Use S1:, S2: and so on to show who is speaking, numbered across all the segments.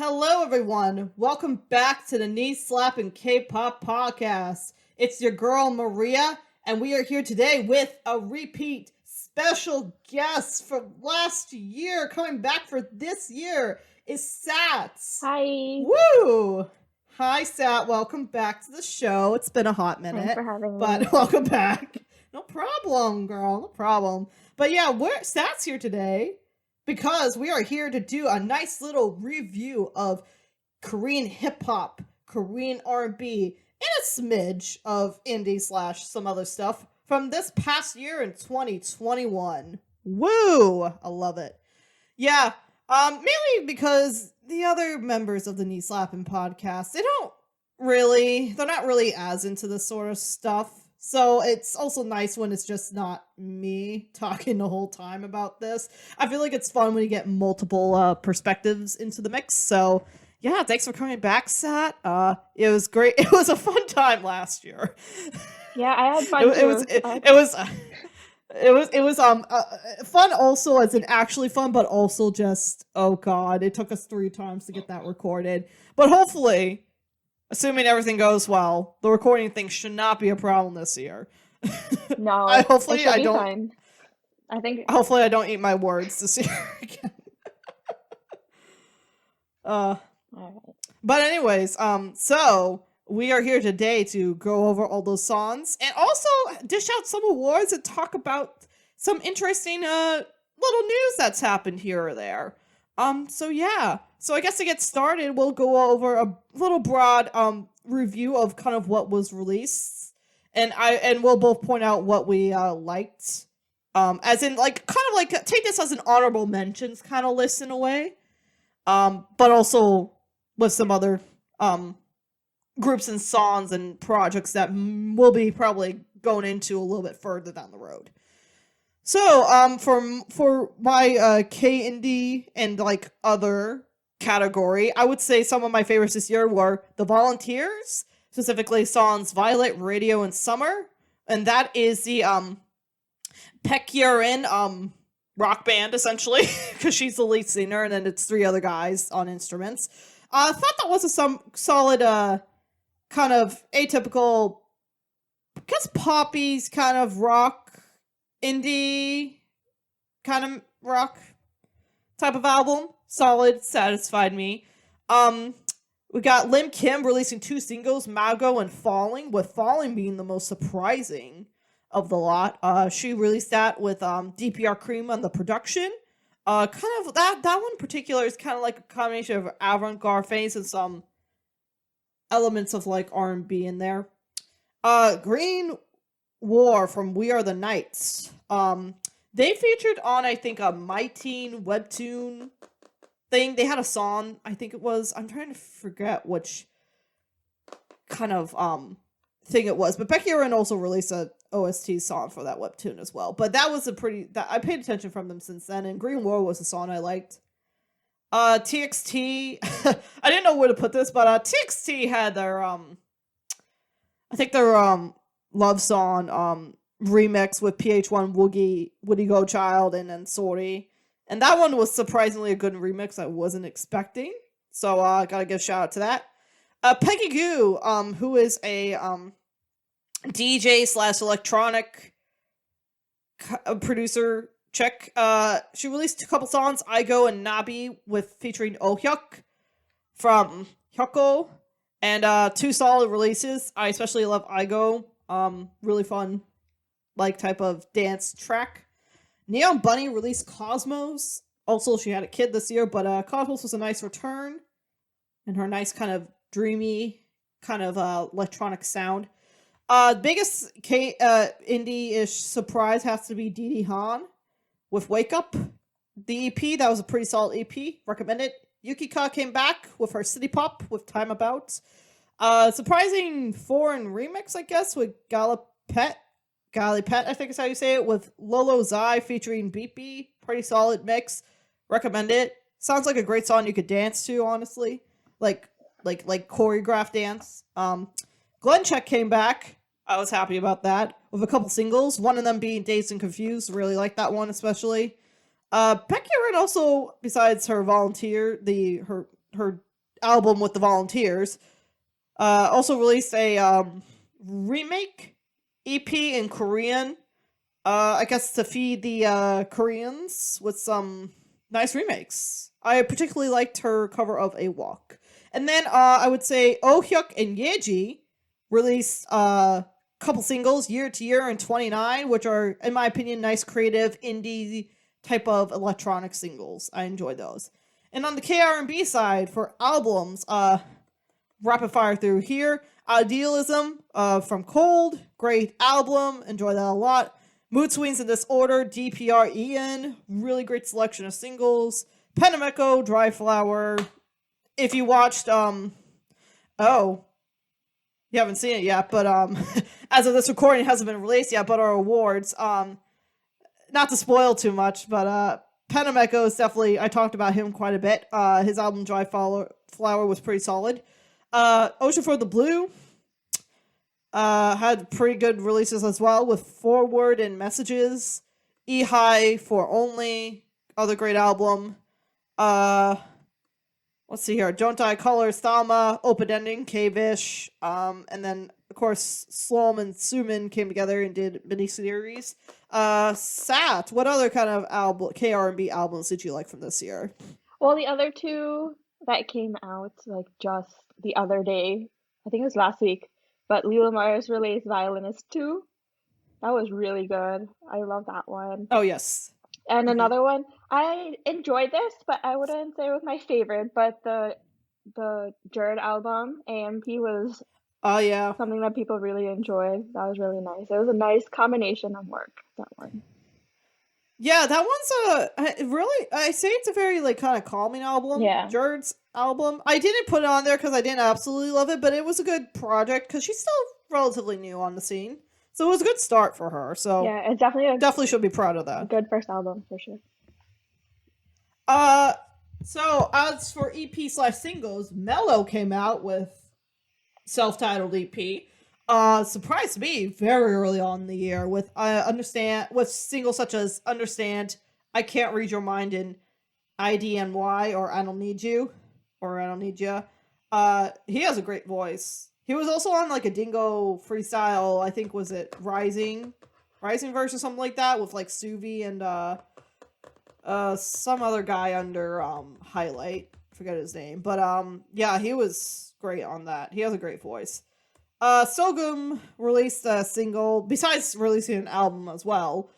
S1: Hello, everyone. Welcome back to the Slappin Kpop podcast. It's your girl Maria, and we are here today with a repeat special guest from last year. Coming back for this year is Sats.
S2: Hi.
S1: Woo! Hi, Sat. Welcome back to the show. It's been a hot minute,
S2: Thanks for having
S1: but
S2: me.
S1: welcome back. No problem, girl. No problem. But yeah, we're Sats here today because we are here to do a nice little review of Korean hip hop, Korean R&B, and a smidge of indie slash some other stuff from this past year in 2021. Woo! I love it. Yeah, mainly because the other members of the Knee Slappin podcast, they're not really as into this sort of stuff. So it's also nice when it's just not me talking the whole time about this. I feel like it's fun when you get multiple perspectives into the mix. So yeah, thanks for coming back, Sat. It was great. It was a fun time last year.
S2: Yeah, I had fun too.
S1: It was fun also as in actually fun, but also just oh god, it took us 3 times to get that recorded. But hopefully, assuming everything goes well, the recording thing should not be a problem this year.
S2: No,
S1: Hopefully
S2: it should
S1: I
S2: be
S1: don't.
S2: fine. I think.
S1: Hopefully I don't eat my words this year again.
S2: All
S1: But anyways, so we are here today to go over all those songs and also dish out some awards and talk about some interesting little news that's happened here or there. So yeah. So I guess to get started, we'll go over a little broad review of kind of what was released. And we'll both point out what we liked. As in like kind of like take this as an honorable mentions kind of list in a way. But also with some other groups and songs and projects that we'll be probably going into a little bit further down the road. So, for my K indie and like other category, I would say some of my favorites this year were The Volunteers, specifically songs Violet, Radio, and Summer, and that is the kR&B rock band essentially because she's the lead singer and then it's 3 other guys on instruments. I thought that was some solid kind of atypical, I guess poppy's kind of rock, indie kind of rock type of album. Solid, satisfied me. We got Lim Kim releasing 2 singles, Mago and Falling, with Falling being the most surprising of the lot. She released that with DPR Cream on the production. Kind of that one in particular is kind of like a combination of avant-garde phase and some elements of like R&B in there. Green War from We Are the Knights. They featured on I think a My Teen webtoon thing. They had a song, I think it was, I'm trying to forget which kind of thing it was, but Becky Aaron also released a OST song for that webtoon as well. But that was I paid attention from them since then, and Green War was a song I liked. TXT, I didn't know where to put this, but TXT had their I think their love song remix with PH1 Woody Go Child and then Sorry. And that one was surprisingly a good remix I wasn't expecting. So gotta give a shout out to that. Peggy Goo, who is a DJ slash electronic producer chick. She released a couple songs, I Go and Nabi, with featuring Oh Hyuk from Hyuko. And 2 solid releases. I especially love I Go. Really fun, like type of dance track. Neon Bunny released Cosmos. Also, she had a kid this year, but Cosmos was a nice return. And her nice kind of dreamy kind of electronic sound. Biggest indie-ish surprise has to be Dee Han with Wake Up. The EP, that was a pretty solid EP. Recommend it. Yukika came back with her city pop with Time About. Surprising foreign remix, I guess, with Galipet, I think is how you say it, with Lolo Zai featuring Beepy. Pretty solid mix. Recommend it. Sounds like a great song you could dance to, honestly. Like choreographed dance. Glenn Check came back. I was happy about that. With a couple singles, one of them being Dazed and Confused. Really like that one especially. Becky Red also, besides her volunteer, her album with the Volunteers. Also released a remake EP in Korean. I guess to feed the Koreans with some nice remakes. I particularly liked her cover of A Walk. And then I would say Oh Hyuk and Yeji released a couple singles, Year to Year and 29, which are, in my opinion, nice, creative, indie type of electronic singles. I enjoy those. And on the kR&B side, for albums, rapid fire through here. Idealism from Cold, great album, enjoy that a lot. Mood Swings in This Order, DPREN, really great selection of singles. Penameko, Dry Flower. If you watched, you haven't seen it yet, but as of this recording, it hasn't been released yet, but our awards, not to spoil too much, but Penameko is definitely, I talked about him quite a bit. His album Dry Flower was pretty solid. Ocean for the Blue had pretty good releases as well, with Forward and Messages. E-High for Only, other great album. Let's see here. Don't Die Colors, Thalma, Open Ending, K-Vish, and then, of course, Slom and Sumin came together and did miniseries. Sat, what other kind of kR&B albums did you like from this year?
S2: Well, the other two that came out, like, just the other day, I think it was last week, but Lila Mars released Violinist 2. That was really good. I love that one.
S1: Oh, yes.
S2: And another one, I enjoyed this, but I wouldn't say it was my favorite, but the Jared album, AMP, was something that people really enjoyed. That was really nice. It was a nice combination of work, that one.
S1: Yeah, that one's really, I say it's a very, like, kind of calming album.
S2: Yeah.
S1: Jared's album. I didn't put it on there because I didn't absolutely love it, but it was a good project because she's still relatively new on the scene. So it was a good start for her. So
S2: yeah, it's definitely
S1: should be proud of that.
S2: Good first album for sure.
S1: So as for EP/singles, Mellow came out with self-titled EP. Surprised me very early on in the year with singles such as Understand, I Can't Read Your Mind, and IDNY, or I Don't Need You, or I Don't Need Ya. He has a great voice. He was also on like a Dingo freestyle, I think was it Rising verse or something like that, with like Suvi and some other guy under Highlight. Forget his name. But yeah, he was great on that. He has a great voice. Sogum released a single, besides releasing an album as well,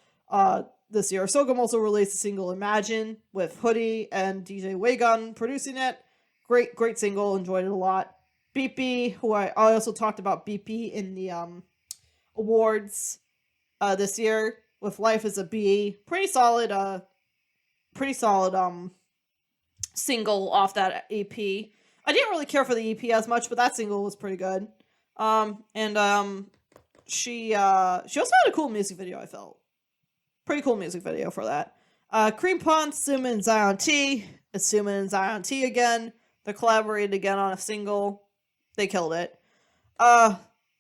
S1: this year. Sogum also released a single, Imagine, with Hoodie and DJ Wagon producing it. Great single, enjoyed it a lot. BP, who I also talked about BP in the awards this year, with Life is a B. Pretty solid single off that EP. I didn't really care for the EP as much, but that single was pretty good. She also had a cool music video, I felt. Pretty cool music video for that. Cream Pond, Sumin and Zion T. It's Sumin and Zion T again. They collaborated again on a single. They killed it.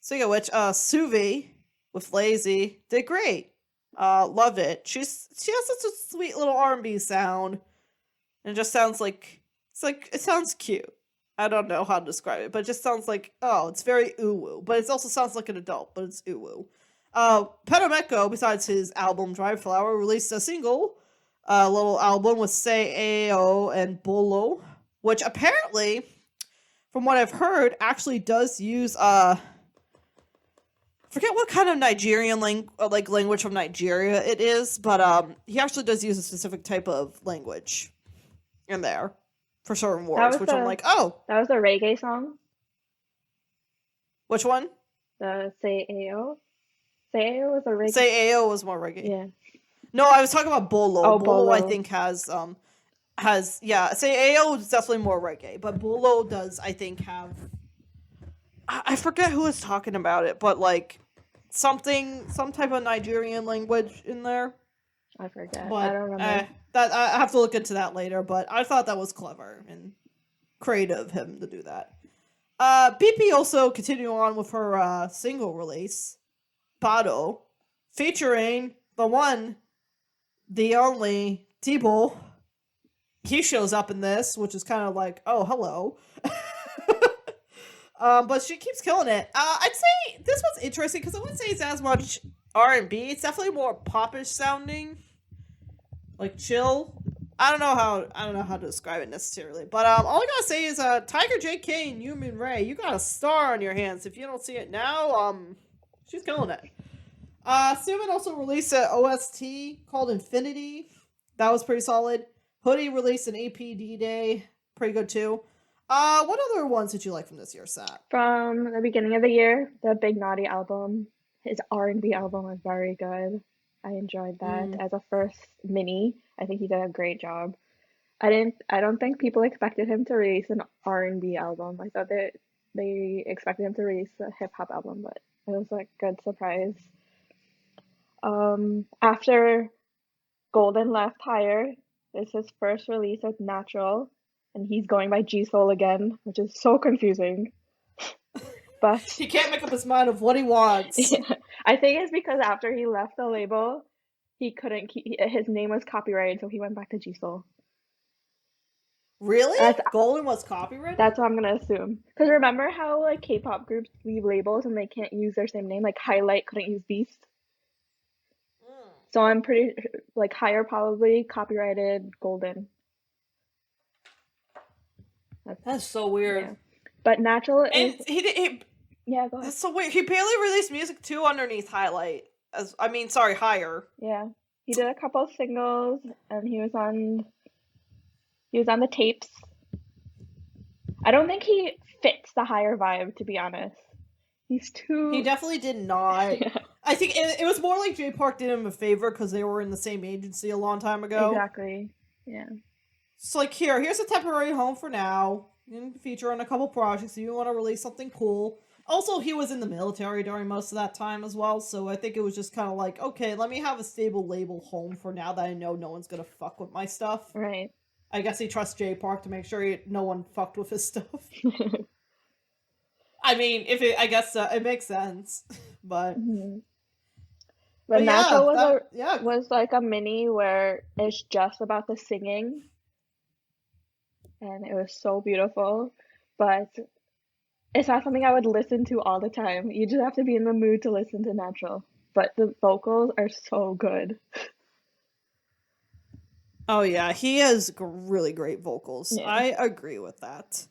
S1: Speaking of which, Suvi with Lazy did great. Loved it. She has such a sweet little R&B sound. And it just sounds like, it sounds cute. I don't know how to describe it, but it just sounds like, it's very uwu. But it also sounds like an adult, but it's uwu. Penameko, besides his album Dry Flower, released a single, little album with Say Ao and Bolo, which apparently, from what I've heard, actually does use, forget what kind of Nigerian language from Nigeria it is, but he actually does use a specific type of language in there for certain words, which I'm like, oh.
S2: That was a reggae song?
S1: Which one?
S2: The Say Ao? Say Ao was a reggae?
S1: Say Ao was more reggae.
S2: Yeah.
S1: No, I was talking about Bolo.
S2: Oh,
S1: Bolo, I think, has Say Ao is definitely more reggae, but Bolo does, I think, have, I forget who was talking about it, but like some type of Nigerian language in there.
S2: I forget.
S1: But,
S2: I don't remember.
S1: That I have to look into that later, but I thought that was clever and creative of him to do that. BP also continuing on with her single release, Pado, featuring the one, the only Thibault. he shows up in this, which is kind of like, oh, hello. But she keeps killing it. I'd say this one's interesting because I wouldn't say it's as much R&B. It's definitely more popish sounding, like chill. I don't know how to describe it necessarily, but all I gotta say is Tiger JK and Yumin Ray, you got a star on your hands. If you don't see it now, she's killing it. Sumin also released an OST called Infinity. That was pretty solid. Hoodie released an APD day, pretty good too. What other ones did you like from this year, Sat?
S2: From the beginning of the year, the Big Naughty album, his R&B album was very good. I enjoyed that as a first mini. I think he did a great job. I don't think people expected him to release an R&B album. I thought that they expected him to release a hip hop album, but it was a good surprise. After Golden left Higher, it's his first release with Natural, and he's going by G Soul again, which is so confusing. But
S1: he can't make up his mind of what he wants.
S2: Yeah, I think it's because after he left the label, he couldn't keep his name was copyrighted, so he went back to G Soul.
S1: Really? Golden was copyrighted?
S2: That's what I'm gonna assume. Because remember how like K-pop groups leave labels and they can't use their same name? Like Highlight couldn't use Beast. So I'm pretty like Higher probably copyrighted Golden.
S1: That's so weird.
S2: Yeah. But Natural
S1: and
S2: is
S1: he
S2: yeah, go ahead.
S1: That's so weird. He barely released music too underneath Highlight. Higher.
S2: Yeah. He did a couple of singles and he was on the tapes. I don't think he fits the Higher vibe, to be honest. He
S1: definitely did not.
S2: Yeah.
S1: I think it was more like Jay Park did him a favor because they were in the same agency a long time ago.
S2: Exactly. Yeah.
S1: It's like, here's a temporary home for now. You can feature on a couple projects if you want to release something cool. Also, he was in the military during most of that time as well, so I think it was just kind of like, okay, let me have a stable label home for now that I know no one's gonna fuck with my stuff.
S2: Right.
S1: I guess he trusts Jay Park to make sure no one fucked with his stuff. I mean, I guess it makes sense, but.
S2: Mm-hmm. But Natural was like a mini where it's just about the singing, and it was so beautiful, but it's not something I would listen to all the time. You just have to be in the mood to listen to Natural, but the vocals are so good.
S1: Oh yeah, he has really great vocals.
S2: Yeah.
S1: I agree with that.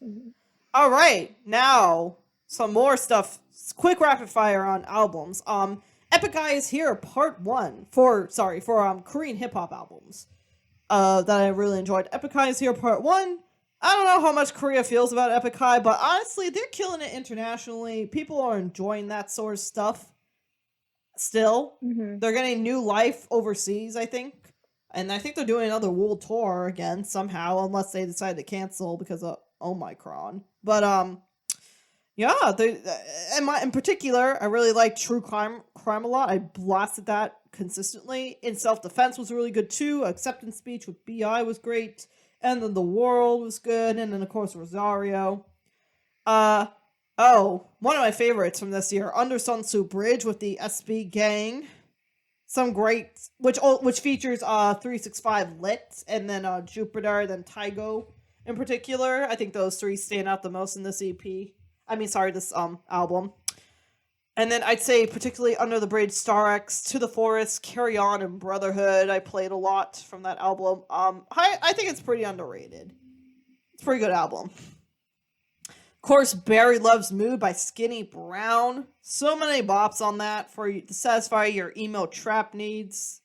S1: All right, now some more stuff. Quick rapid fire on albums. Epic Eye is Here Part 1 for Korean hip hop albums that I really enjoyed. Epic Eye is Here Part 1. I don't know how much Korea feels about Epic Eye, but honestly, they're killing it internationally. People are enjoying that sort of stuff still. They're getting new life overseas, I think. And I think they're doing another world tour again somehow, unless they decide to cancel because of Omicron. But yeah, in particular, I really like True Crime a lot. I blasted that consistently. In Self Defense was really good too. Acceptance Speech with B.I. was great. And then The World was good. And then, of course, Rosario. One of my favorites from this year, Under Sunsu Bridge with the SB Gang. Some great, which features 365 Lit, and then Jupiter, then Taigo in particular. I think those three stand out the most in this EP. This album. And then I'd say particularly Under the Bridge, Star X, To the Forest, Carry On, and Brotherhood. I played a lot from that album. I think it's pretty underrated. It's a pretty good album. Of course, Barry Loves Mood by Skinny Brown. So many bops on that to satisfy your emo trap needs.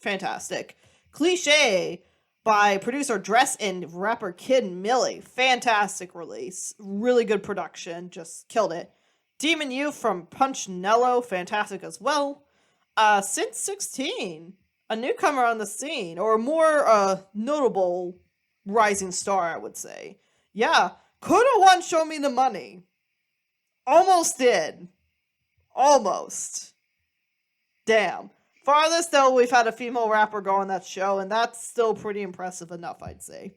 S1: Fantastic. Cliche by producer Dress and rapper Kid Millie. Fantastic release. Really good production. Just killed it. Demon You from Punch Nello. Fantastic as well. Since 16, a newcomer on the scene, or a more notable rising star, I would say. Yeah. Coulda won Show Me the Money. Almost did. Almost. Damn. Farthest though, we've had a female rapper go on that show, and that's still pretty impressive enough, I'd say.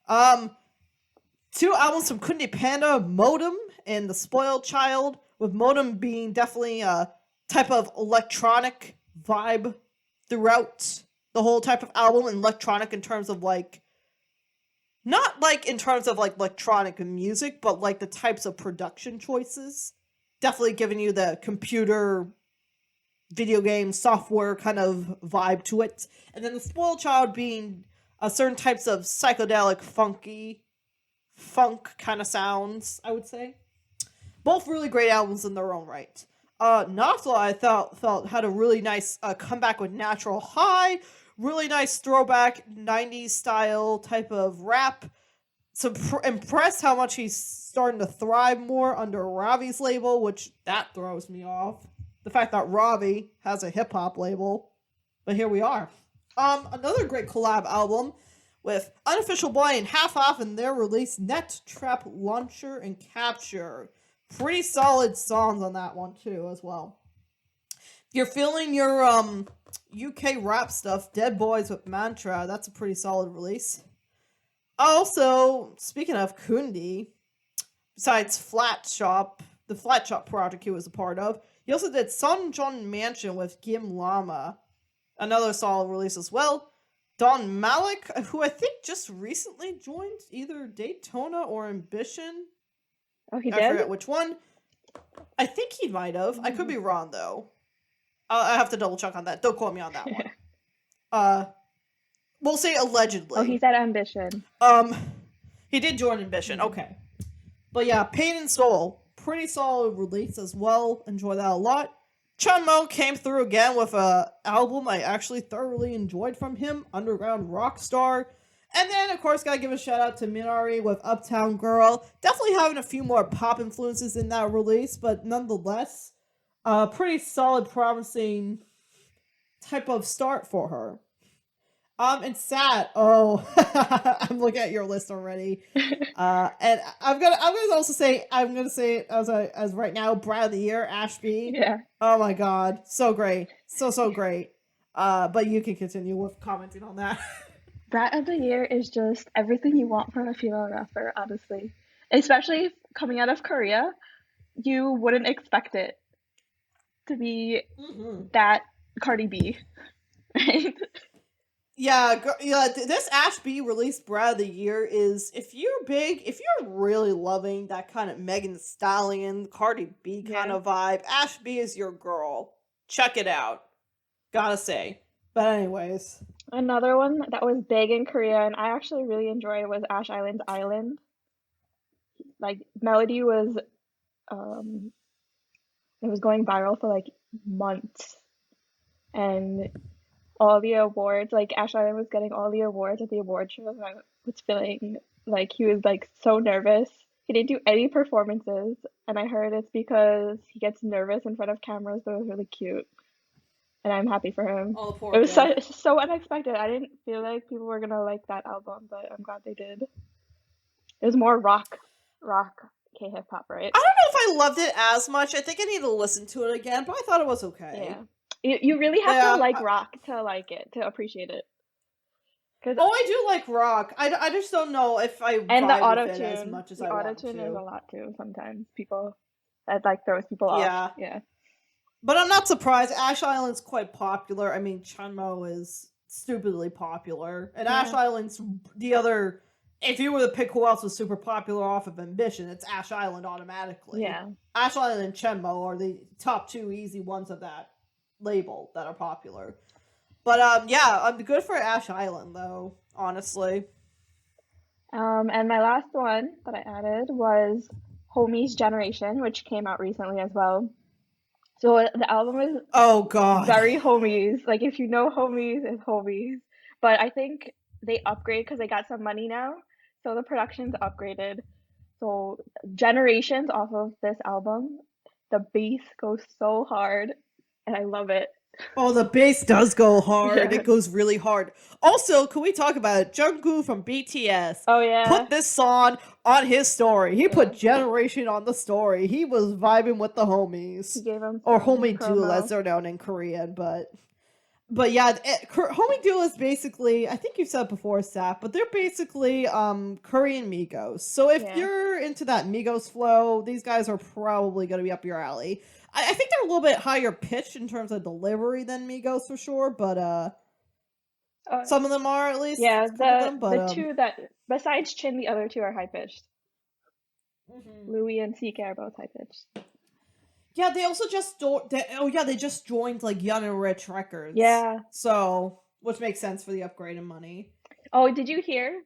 S1: 2 albums from Kundi Panda, Modem and The Spoiled Child, with Modem being definitely a type of electronic vibe throughout the whole type of album, and electronic in terms of like Not like in terms of like electronic music, but like the types of production choices. Definitely giving you the computer video game software kind of vibe to it. And then the Spoiled Child being certain types of psychedelic funk kind of sounds, I would say. Both really great albums in their own right. Nafla, I felt had a really nice comeback with Natural High, really nice throwback 90s style type of rap. So impressed how much he's starting to thrive more under Ravi's label, which that throws me off. The fact that Ravi has a hip hop label, but here we are. Another great collab album with Unofficial Boy and Half Off and their release Net Trap Launcher and Capture. Pretty solid songs on that one too, as well. If you're feeling your UK rap stuff, Dead Boys with Mantra, that's a pretty solid release. Also, speaking of Kundi, besides Flat Shop, the Flat Shop project he was a part of, he also did Sunjun Mansion with Gim Lama, another solid release as well. Don Malik, who I think just recently joined either Daytona or Ambition.
S2: Oh, he did?
S1: I forget which one. I think he might have. I could be wrong, though. I have to double check on that. Don't quote me on that one. We'll say allegedly.
S2: Oh, he's at Ambition.
S1: He did join Ambition. Okay. But yeah, Pain and Soul. Pretty solid release as well. Enjoy that a lot. Chunmo came through again with a album I actually thoroughly enjoyed from him, Underground Rockstar. And then, of course, gotta give a shout out to Minari with Uptown Girl. Definitely having a few more pop influences in that release, but nonetheless, pretty solid, promising type of start for her. And Sat. Oh, I'm looking at your list already. And I'm gonna also say it as right now, Brad of the Year, Ashby.
S2: Yeah.
S1: Oh my God, so great, so great. But you can continue with commenting on that.
S2: Brat of the Year is just everything you want from a female rapper, honestly. Especially coming out of Korea, you wouldn't expect it to be that Cardi B, right?
S1: Yeah, this Ash B released Brat of the Year is, if you're really loving that kind of Megan Thee Stallion, Cardi B kind of vibe, Ash B is your girl. Check it out. Gotta say. But anyways.
S2: Another one that was big in Korea and I actually really enjoyed was Ash Island's Island. Like, Melody was, it was going viral for like months. And all the awards, like Ash Island was getting all the awards at the award show, and I was feeling like he was like so nervous. He didn't do any performances, and I heard it's because he gets nervous in front of cameras, but it was really cute. And I'm happy for him.
S1: Oh, poor
S2: it was
S1: guy.
S2: so unexpected. I didn't feel like people were gonna like that album, but I'm glad they did. It was more rock K-hip-hop, right?
S1: I don't know if I loved it as much. I think I need to listen to it again, but I thought it was okay.
S2: Yeah. You really have to like rock to like it, to appreciate it.
S1: I do like rock. I just don't know if I
S2: and the
S1: vibe with it as much as I want to.
S2: The auto-tune is a lot too sometimes. That like throws people off. Yeah.
S1: But I'm not surprised. Ash Island's quite popular. I mean, Chunmo is stupidly popular. And Ash Island's the other... If you were to pick who else was super popular off of Ambition, it's Ash Island automatically.
S2: Yeah.
S1: Ash Island and Chunmo are the top two easy ones of that label that are popular. But I'm good for Ash Island though, honestly.
S2: And my last one that I added was Homies Generation, which came out recently as well. So the album is very Homies. Like, if you know Homies, it's Homies. But I think they upgrade because they got some money now, so the production's upgraded. So Generations off of this album, the bass goes so hard, and I love it.
S1: Oh, the bass does go hard. Yeah. It goes really hard. Also, can we talk about it? Jungkook from BTS.
S2: Oh, yeah.
S1: Put this song on his story. He put Generation on the story. He was vibing with the homies.
S2: He gave him
S1: or Homie Duel, as they're known in Korean. But yeah, Homie Duel is basically, I think you've said before, Sap, but they're basically Korean Migos. So if you're into that Migos flow, these guys are probably going to be up your alley. I think they're a little bit higher pitched in terms of delivery than Migos for sure, but Some of them are, at least.
S2: Yeah,
S1: A couple of them, but
S2: the two that besides Chin, the other two are high pitched. Louis and CK are both high pitched.
S1: Yeah, they also just they just joined like Young and Rich Records.
S2: Yeah.
S1: So, which makes sense for the upgrade in money.
S2: Oh, did you hear?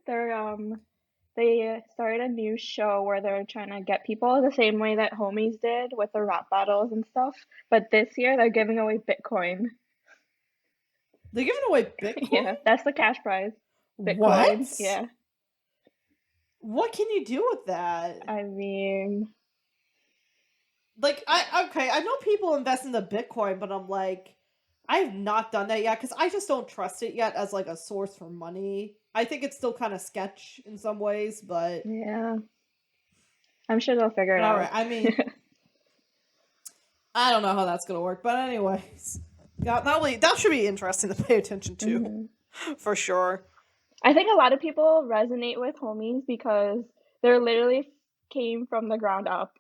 S2: They started a new show where they're trying to get people the same way that Homies did with the rap battles and stuff. But this year they're giving away Bitcoin.
S1: They're giving away Bitcoin?
S2: Yeah, that's the cash prize. Bitcoin.
S1: What?
S2: Yeah.
S1: What can you do with that?
S2: I mean,
S1: like, I know people invest in the Bitcoin, but I'm like, I have not done that yet because I just don't trust it yet as like a source for money. I think it's still kind of sketch in some ways, but
S2: yeah, I'm sure they'll figure it out.
S1: All right, I mean, I don't know how that's gonna work, but anyways, that should be interesting to pay attention to, for sure.
S2: I think a lot of people resonate with Homies because they're literally came from the ground up.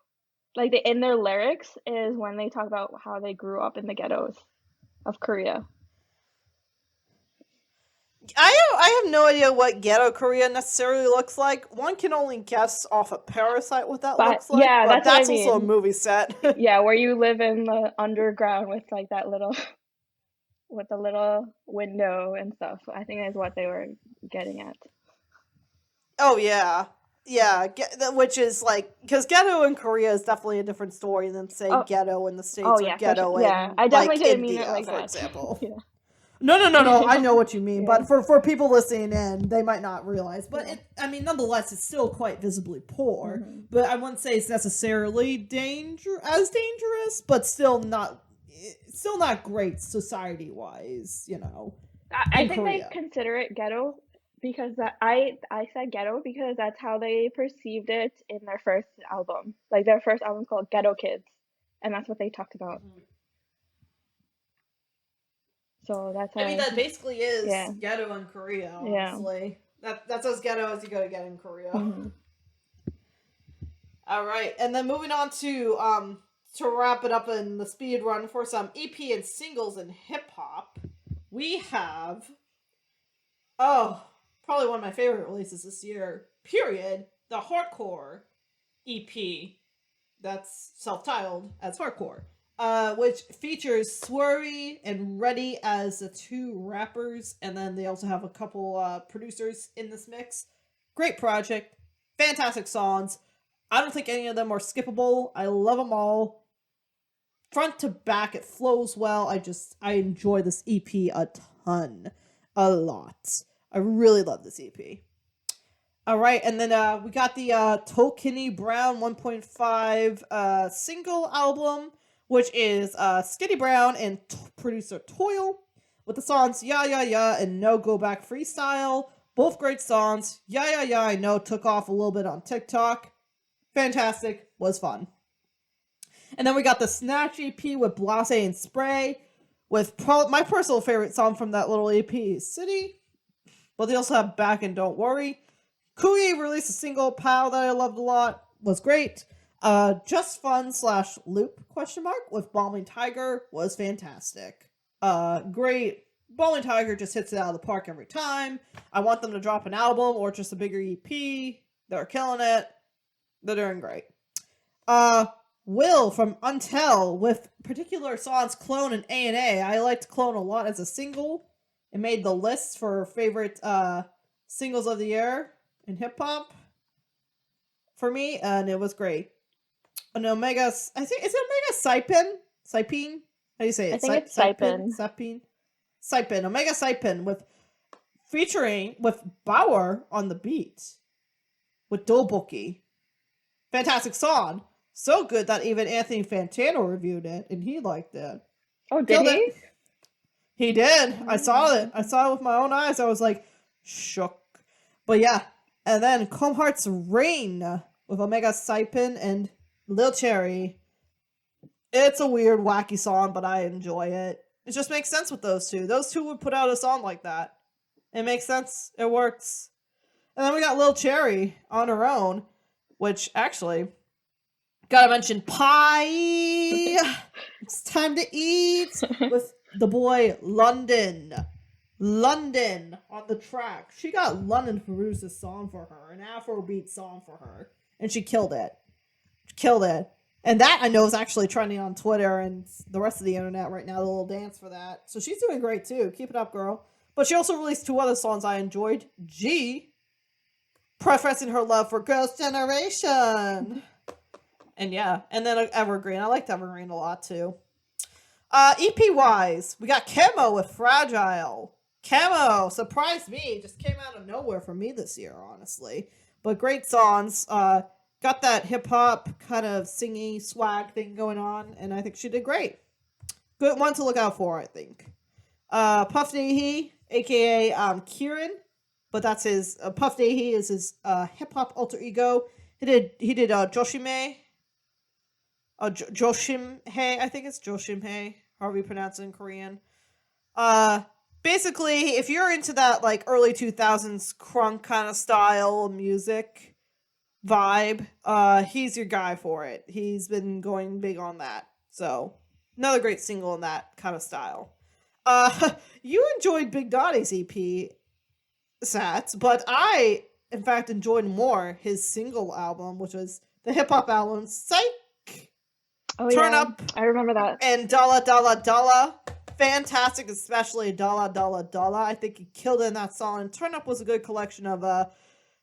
S2: Like in their lyrics is when they talk about how they grew up in the ghettos of Korea.
S1: I have no idea what ghetto Korea necessarily looks like. One can only guess off a Parasite what that looks like.
S2: Yeah,
S1: but that's
S2: what I mean.
S1: Also a movie set.
S2: Yeah, where you live in the underground with like that little with the little window and stuff. I think that's what they were getting at.
S1: Oh yeah. Yeah, which is like, because ghetto in Korea is definitely a different story than say ghetto in the States or ghetto in
S2: I definitely didn't
S1: India,
S2: mean it like
S1: for
S2: that.
S1: example.
S2: Yeah.
S1: No, I know what you mean, but for people listening in, they might not realize. But nonetheless, it's still quite visibly poor. But I wouldn't say it's necessarily dangerous, but still not great society-wise, you know.
S2: I think Korea. They consider it ghetto because I said ghetto because that's how they perceived it in their first album. Like their first album called Ghetto Kids, and that's what they talked about. So that's how
S1: that basically is ghetto in Korea, honestly. Yeah. That's as ghetto as you go to get in Korea. All right, and then moving on to wrap it up in the speed run for some EP and singles in hip-hop, we have probably one of my favorite releases this year, period, the Hardcore EP that's self-titled as Hardcore. Which features Swery and Reddy as the two rappers, and then they also have a couple producers in this mix. Great project, fantastic songs. I don't think any of them are skippable. I love them all. Front to back, it flows well. I enjoy this EP a ton. A lot. I really love this EP. All right, and then we got the Tokini Brown 1.5 single album, which is Skitty Brown and producer Toil, with the songs Yeah Yeah Yeah and No Go Back Freestyle. Both great songs. Yeah Yeah Yeah, I know, took off a little bit on TikTok. Fantastic. Was fun. And then we got the Snatch EP with Blase and Spray, with my personal favorite song from that little EP, City. But they also have Back and Don't Worry. Kui released a single, Pal, that I loved a lot. Was great. Just Fun / Loop ? With Ballin' Tiger was fantastic. Great. Ballin' Tiger just hits it out of the park every time. I want them to drop an album or just a bigger EP. They're killing it. They're doing great. Will from Untel with particular songs Clone and A&A. I liked Clone a lot as a single. It made the list for favorite singles of the year in hip hop for me, and it was great. An Omega, I think it's Omega Saipin. How do you say it?
S2: I think it's Saipin.
S1: Saipin. Omega Saipin featuring with Bauer on the beat with Dolboki. Fantastic song. So good that even Anthony Fantano reviewed it and he liked it.
S2: Oh, did he?
S1: He did. I saw it. I saw it with my own eyes. I was like shook. But yeah. And then Comb Heart's Rain with Omega Saipin and Lil Cherry. It's a weird, wacky song, but I enjoy it. It just makes sense with those two. Those two would put out a song like that. It makes sense. It works. And then we got Lil Cherry on her own, which actually, gotta mention Pie. It's time to eat with the boy London. London on the track. She got London to produce a song for her, an Afrobeat song for her, and she killed it. Killed it. And that I know is actually trending on Twitter and the rest of the internet right now, the little dance for that. So she's doing great too. Keep it up, girl. But she also released 2 other songs I enjoyed. G, professing her love for Girls' Generation. And yeah, and then Evergreen. I liked Evergreen a lot too. EP-wise, we got Camo with Fragile. Camo surprised me. Just came out of nowhere for me this year, honestly. But great songs. Got that hip-hop kind of singy swag thing going on, and I think she did great. Good one to look out for, I think. Puff Daddy, aka Kieran, but that's his Puff Daddy is his hip-hop alter ego. He did Joshime. Joshimhae, I think it's Joshimhae, however you pronounce it in Korean. Basically, if you're into that like early 2000s crunk kind of style music vibe, he's your guy for it. He's been going big on that. So, another great single in that kind of style. You enjoyed Big Daddy's EP, Sats, but I, in fact, enjoyed more his single album, which was the hip-hop album, Psych! Turn Up.
S2: I remember that.
S1: And Dalla Dalla Dalla. Fantastic, especially Dalla Dalla Dalla. I think he killed it in that song. And Turn Up was a good collection of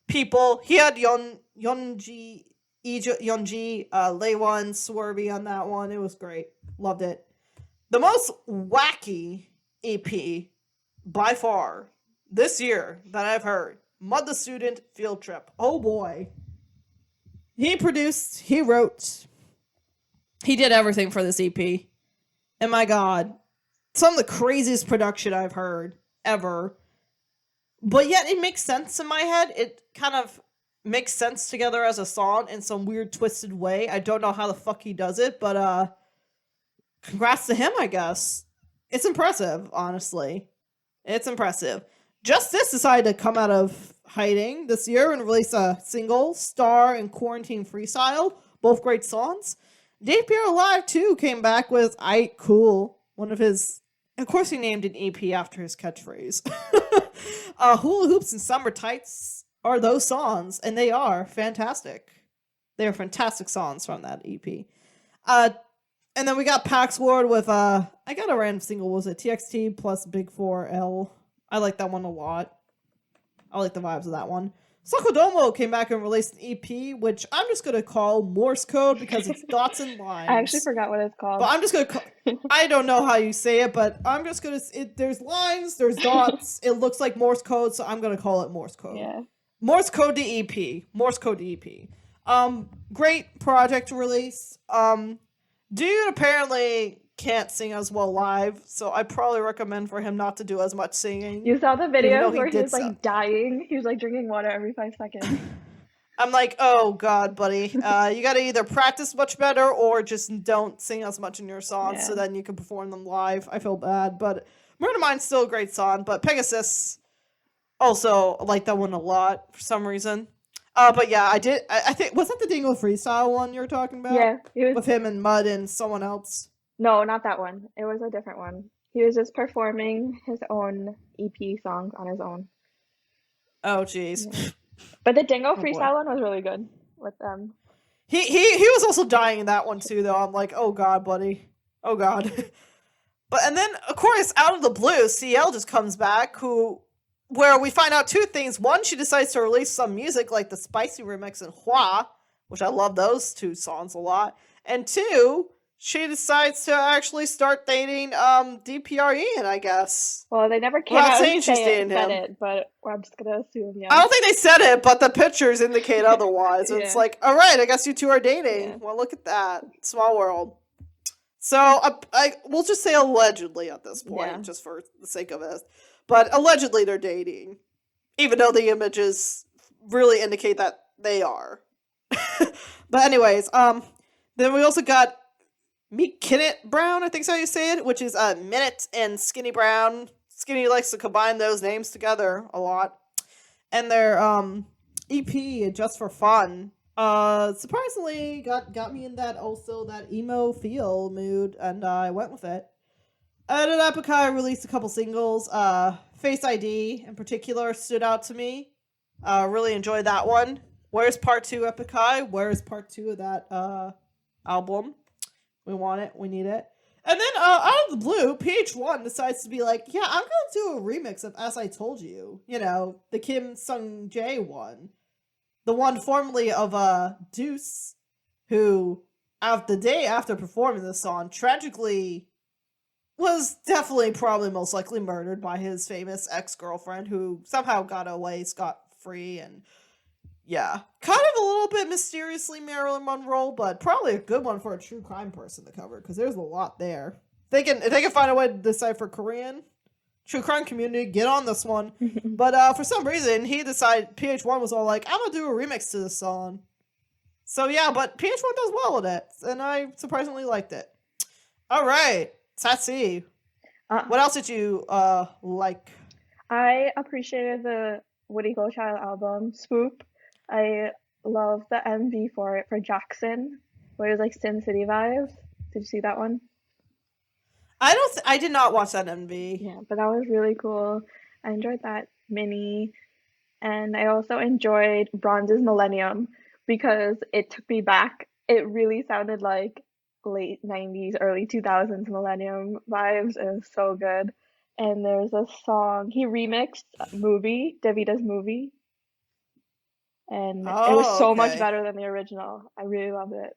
S1: people. He had Yeonji, Laywan, Swervy on that one. It was great. Loved it. The most wacky EP by far this year that I've heard, Mud the Student Field Trip. Oh boy. He produced, he wrote, he did everything for this EP. And my God, some of the craziest production I've heard ever. But yet it makes sense in my head. It kind of makes sense together as a song in some weird twisted way. I don't know how the fuck he does it, but congrats to him, I guess. It's impressive, honestly. It's impressive. Justice decided to come out of hiding this year and release a single, Star and Quarantine Freestyle. Both great songs. Dave Pierre Live, too, came back with Ike Cool. One of his... Of course he named an EP after his catchphrase. Hula Hoops and Summer Tights are those songs, and they are fantastic. They are fantastic songs from that EP. And then we got Pax Ward with, I got a random single, was it TXT plus Big 4L? I like that one a lot. I like the vibes of that one. Sakodomo came back and released an EP, which I'm just going to call Morse Code because it's dots and lines.
S2: I actually forgot what it's called.
S1: But I'm just going to call... I don't know how you say it, but I'm just going to... There's lines, there's dots. It looks like Morse Code, so I'm going to call it Morse Code.
S2: Yeah.
S1: Morse Code to EP. Morse Code to EP. Great project release. Dude apparently can't sing as well live, so I probably recommend for him not to do as much singing.
S2: You saw the video where he was like dying? He was like drinking water every 5 seconds.
S1: I'm like, oh god, buddy. You gotta either practice much better or just don't sing as much in your songs so then you can perform them live. I feel bad, but Murder Mind's still a great song, but Pegasus also like that one a lot for some reason. But yeah, I think, was that the Dingo Freestyle one you were talking about?
S2: Yeah.
S1: With him and Mud and someone else?
S2: No, not that one. It was a different one. He was just performing his own EP songs on his own.
S1: Oh, jeez.
S2: Yeah. But the Dingo Freestyle one was really good with them.
S1: He was also dying in that one too, though. I'm like, oh god, buddy. Oh god. And then, of course, out of the blue, CL just comes back, where we find out 2 things. One, she decides to release some music like the Spicy remix and Hua, which I love those 2 songs a lot. And 2, she decides to actually start dating DPRE, I guess.
S2: Well, they never came out and said
S1: him.
S2: it, but I'm just gonna assume, yeah.
S1: I don't think they said it, but the pictures indicate otherwise. It's like, all right, I guess you 2 are dating. Yeah. Well, look at that. Small world. So, we'll just say allegedly at this point, just for the sake of it. But allegedly they're dating, even though the images really indicate that they are. But anyways, then we also got Minute Brown, I think is how you say it, which is Minute and Skinny Brown. Skinny likes to combine those names together a lot. And their EP, Just for Fun, surprisingly got me in that emo feel mood, and I went with it. And then Epikai released a couple singles. Face ID in particular stood out to me. Really enjoyed that one. Where's part 2, Epikai? Where's part 2 of that album? We want it. We need it. And then out of the blue, PH1 decides to be like, yeah, I'm going to do a remix of As I Told You. You know, the Kim Sung Jae one. The one formerly of Deuce, who, the day after performing this song, tragically was definitely probably most likely murdered by his famous ex-girlfriend, who somehow got away scot-free. And yeah, kind of a little bit mysteriously Marilyn Monroe, but probably a good one for a true crime person to cover, because there's a lot there. If they can find a way to decipher Korean, true crime community, get on this one. But for some reason, he decided, PH1 was all like, I'm gonna do a remix to this song. So yeah, but PH1 does well with it, and I surprisingly liked it. All right, Satsi, what else did you like?
S2: I appreciated the Woody Goldchild album, Swoop. I love the MV for it, for Jackson, where it was like Sin City vibes. Did you see that one?
S1: I did not watch that MV.
S2: Yeah, but that was really cool. I enjoyed that mini. And I also enjoyed Bronze's Millennium because it took me back. It really sounded like late 90s, early 2000s Millennium vibes. It was so good. And there's a song he remixed, Movie, Davita's Movie. And it was so much better than the original. I really loved it.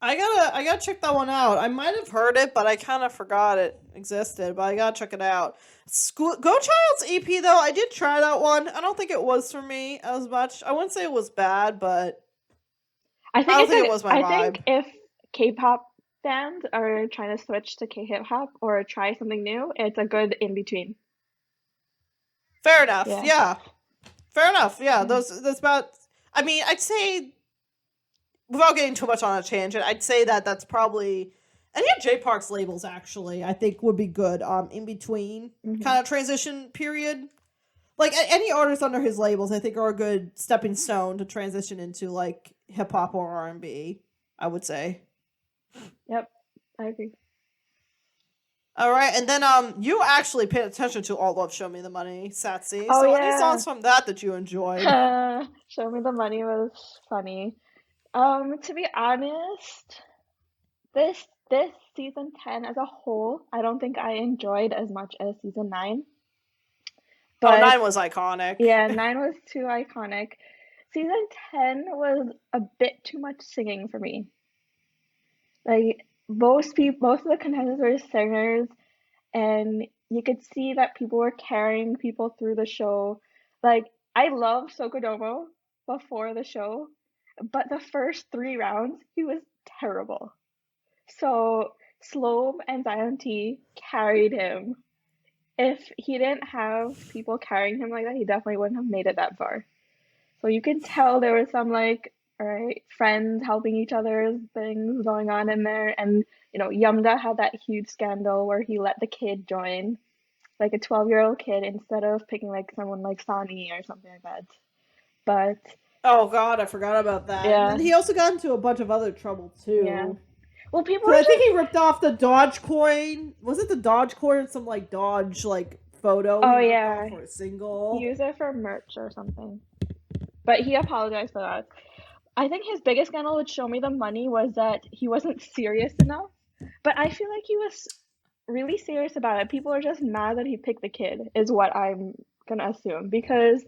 S1: I gotta check that one out. I might have heard it, but I kind of forgot it existed. But I gotta check it out. Go Child's EP though, I did try that one. I don't think it was for me as much. I wouldn't say it was bad, but I don't think it was my vibe.
S2: I think if K-pop fans are trying to switch to K-hip-hop or try something new, it's a good in between.
S1: Fair enough. Yeah. Fair enough. Yeah. That's about. I mean, I'd say, without getting too much on a tangent, I'd say that's probably any of J Park's labels actually. I think would be good. In between kind of transition period. Like any artist under his labels, I think are a good stepping stone to transition into like hip hop or R&B. I would say.
S2: Yep, I agree.
S1: All right, and then you actually paid attention to All Love, Show Me the Money, Satsi.
S2: Oh,
S1: so
S2: yeah.
S1: any songs from that you enjoyed?
S2: Show Me the Money was funny. To be honest, this season 10 as a whole, I don't think I enjoyed as much as season 9.
S1: But 9 was iconic.
S2: Yeah, 9 was too iconic. Season 10 was a bit too much singing for me. Like most of the contestants were singers, and you could see that people were carrying people through the show. Like I loved Sokodomo before the show, but the first 3 rounds he was terrible. So Slobe and Zion T carried him. If he didn't have people carrying him like that, he definitely wouldn't have made it that far. So you could tell there was some like, all right, friends helping each other things going on in there. And, you know, Yumda had that huge scandal where he let the kid join, like a 12-year-old kid, instead of picking like someone like Sani or something like that. But
S1: oh god, I forgot about that. Yeah. And he also got into a bunch of other trouble too.
S2: Yeah. Well, people.
S1: I think he ripped off the Dogecoin. Was it the Dogecoin? Some like Doge like photo.
S2: Oh yeah.
S1: For a single.
S2: He used it for merch or something. But he apologized for that. I think his biggest scandal with Show Me the Money was that he wasn't serious enough. But I feel like he was really serious about it. People are just mad that he picked the kid, is what I'm gonna assume. Because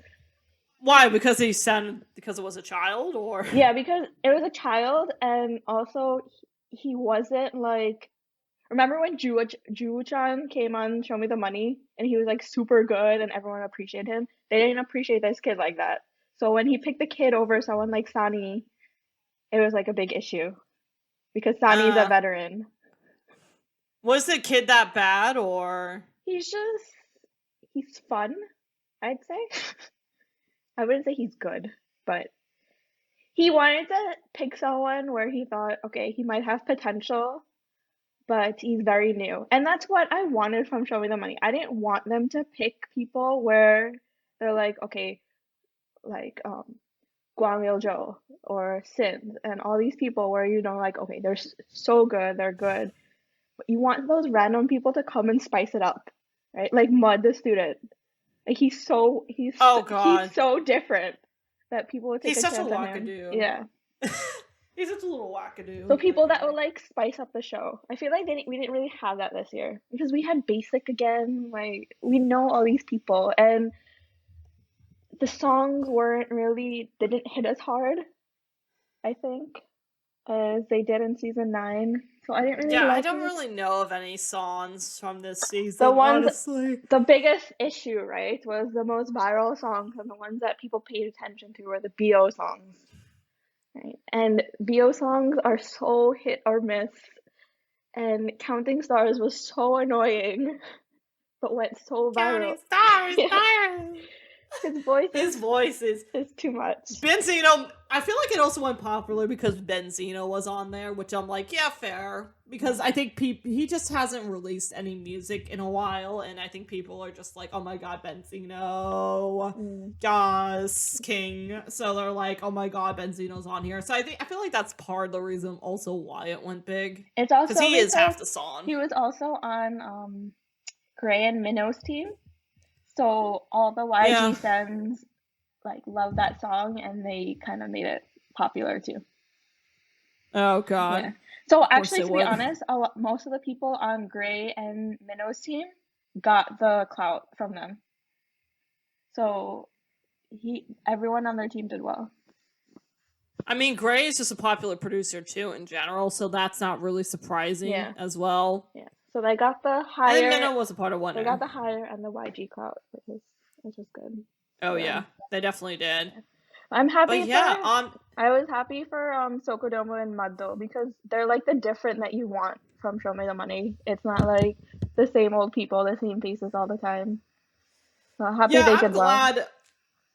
S1: why? Because it was a child, or
S2: yeah, because it was a child, and also he wasn't like. Remember when Ju-chan came on Show Me the Money and he was like super good and everyone appreciated him? They didn't appreciate this kid like that. So when he picked the kid over someone like Sani, it was like a big issue because Sani's a veteran.
S1: Was the kid that bad, or
S2: he's fun, I'd say. I wouldn't say he's good, but he wanted to pick someone where he thought, okay, he might have potential, but he's very new. And that's what I wanted from Show Me the Money. I didn't want them to pick people where they're like, okay, like Guang Il-jo or Sin and all these people where you know, like, okay, they're so good, they're good. you want those random people to come and spice it up, right? Like Mud, the student. Like he's
S1: Oh God,
S2: so different that people would take
S1: he's
S2: a
S1: such a
S2: chance on him.
S1: wackadoo.
S2: Yeah.
S1: He's such a little wackadoo.
S2: So people that will like spice up the show. I feel like we didn't really have that this year because we had Basic again. Like we know all these people, and the songs didn't hit as hard, I think, as they did in season 9. So I didn't really like
S1: I don't
S2: it.
S1: really know of any songs from this season,
S2: honestly. The biggest issue, right, was the most viral songs and the ones that people paid attention to were the BO songs. Right? And BO songs are so hit or miss, and Counting Stars was so annoying, but went so viral.
S1: Counting Stars!
S2: His voice is too much.
S1: Benzino, I feel like it also went popular because Benzino was on there, which I'm like, yeah, fair. Because I think he just hasn't released any music in a while, and I think people are just like, oh my god, Benzino, yes, king. So they're like, oh my god, Benzino's on here. So I feel like that's part of the reason also why it went big.
S2: It's also
S1: because he is half the song.
S2: He was also on Gray and Minnow's team. So all the YG sends like love that song, and they kind of made it popular too.
S1: Oh god.
S2: Yeah. So actually, to be honest, most of the people on Gray and Minnow's team got the clout from them. So everyone on their team did well.
S1: I mean, Gray is just a popular producer too in general, so that's not really surprising as well.
S2: Yeah. So they got the higher.
S1: And Minnow was a part of one.
S2: They got the higher and the YG clout, which was good.
S1: Oh yeah, they definitely did.
S2: I'm happy. But I was happy for Sokodomo and Mud though, because they're like the different that you want from Show Me the Money. It's not like the same old people, the same faces all the time. So I'm happy they did well.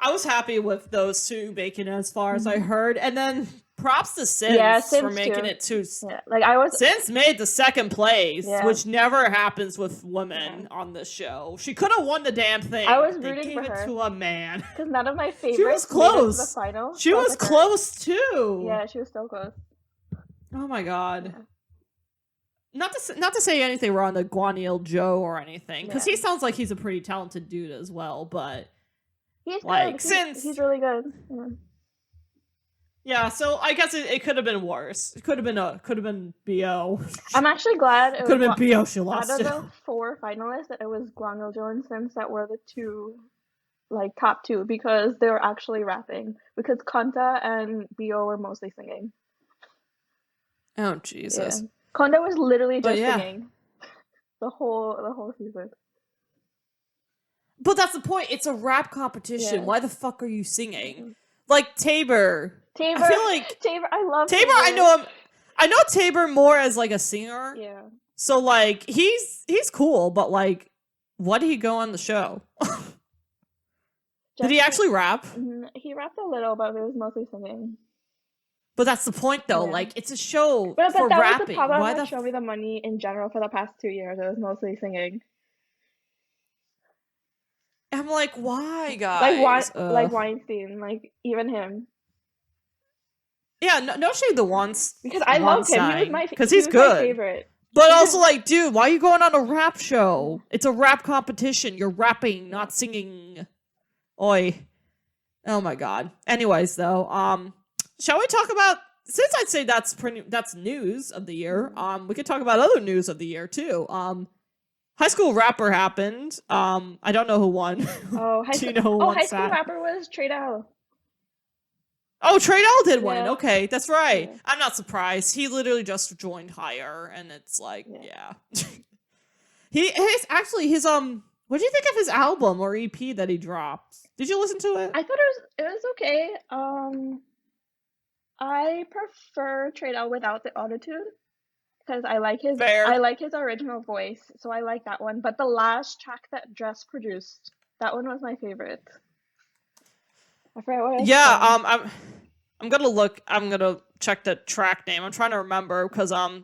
S1: I was happy with those two making it as far as I heard, and then props to Sims for making it too.
S2: Yeah, like
S1: Sims made the second place, which never happens with women on this show. She could have won the damn thing.
S2: I was rooting for her
S1: to a man
S2: because none of my favorites.
S1: She was close.
S2: Made it to the final.
S1: She was close too.
S2: Yeah, she was so close.
S1: Oh my god. Yeah. Not to say anything wrong to Guaniel Joe or anything, because he sounds like he's a pretty talented dude as well, but.
S2: He's
S1: like
S2: good. He's really good.
S1: Yeah, so I guess it could have been worse. It could have been BO.
S2: I'm actually glad it
S1: could have been BO. She lost.
S2: Out of the 4 finalists, it was Guangil Jo and Sims that were the two, like top 2, because they were actually rapping. Because Kanta and BO were mostly singing.
S1: Oh Jesus!
S2: Yeah. Kanta was literally just singing the whole season.
S1: But that's the point. It's a rap competition. Yeah. Why the fuck are you singing? Like Tabor. I feel like
S2: Tabor. I love
S1: Tabor. I know Tabor more as like a singer.
S2: Yeah.
S1: So like he's cool, but like, why did he go on the show? Did he actually rap?
S2: He rapped a little, but it was mostly singing.
S1: But that's the point, though. Yeah. Like it's a show
S2: but
S1: for
S2: that
S1: rapping.
S2: Was the problem with Show Me the Money in general for the past 2 years. It was mostly singing.
S1: I'm like, why, guys?
S2: Like Weinstein, like even him.
S1: Yeah, no shade to once.
S2: Because I love him. He was my
S1: because he's good.
S2: My favorite.
S1: But also, like, dude, why are you going on a rap show? It's a rap competition. You're rapping, not singing. Oi. Oh my god. Anyways, though, shall we talk about? Since I'd say that's news of the year. We could talk about other news of the year too. High School Rapper happened. I don't know who won.
S2: Oh,
S1: Do you know who won?
S2: High School Rapper was Trade L.
S1: Oh, Trade L did win. Okay, that's right. Yeah. I'm not surprised. He literally just joined Higher, and it's like, yeah. What do you think of his album or EP that he dropped? Did you listen to it?
S2: I thought it was okay. I prefer Trade L without the autotune. Because I like his original voice, so I like that one. But the last track that Dress produced, that one was my favorite. I forgot what I said.
S1: I'm gonna look. I'm gonna check the track name. I'm trying to remember because I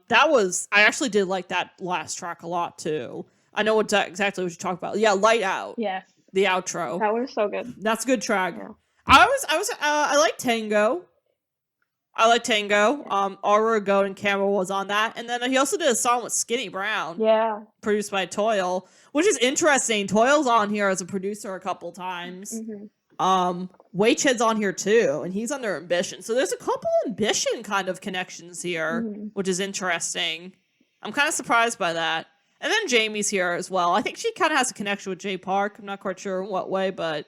S1: actually did like that last track a lot too. I know exactly what you're talking about. Yeah, Light Out.
S2: Yes.
S1: The outro.
S2: That was so good.
S1: That's a good track.
S2: Yeah.
S1: I like Tango. I like Tango. Aura, Goat, and Camera was on that. And then he also did a song with Skinny Brown.
S2: Yeah.
S1: Produced by Toil, which is interesting. Toil's on here as a producer a couple times. Weichhead's on here too, and he's under Ambition. So there's a couple Ambition kind of connections here, which is interesting. I'm kind of surprised by that. And then Jamie's here as well. I think she kind of has a connection with Jay Park. I'm not quite sure in what way, but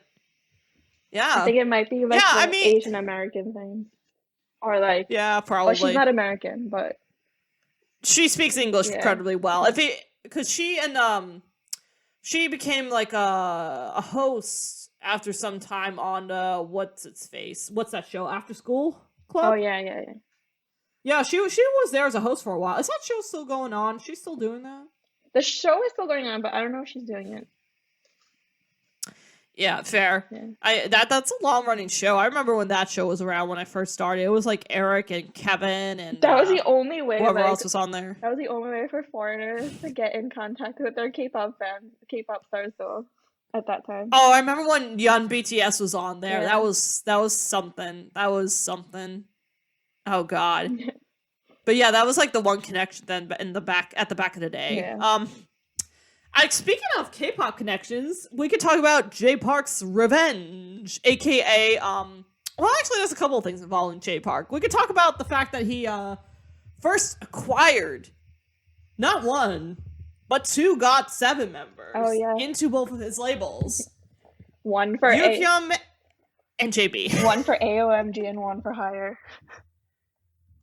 S1: yeah.
S2: I think it might be like Asian American thing. Or like,
S1: yeah, probably.
S2: Well, she's not American, but
S1: she speaks English incredibly well. Because she became like a host after some time on what's that show, After School Club?
S2: Oh yeah.
S1: Yeah, she was there as a host for a while. Is that show still going on? She's still doing that?
S2: The show is still going on, but I don't know if she's doing it.
S1: Yeah, fair. Yeah. That's a long running show. I remember when that show was around when I first started. It was like Eric and Kevin and
S2: that was the only way.
S1: Whoever else was on there.
S2: That was the only way for foreigners to get in contact with their K-pop fans, K-pop stars, though. At that time.
S1: Oh, I remember when Young BTS was on there. Yeah. That was something. That was something. Oh God. But yeah, that was like the one connection then at the back of the day. Yeah. Speaking of K-pop connections, we could talk about Jay Park's Revenge, aka well, actually, there's a couple of things involving Jay Park. We could talk about the fact that he first acquired not one, but two GOT7 members into both of his labels.
S2: One for
S1: Yukyum and JB.
S2: One for AOMG and one for Higher.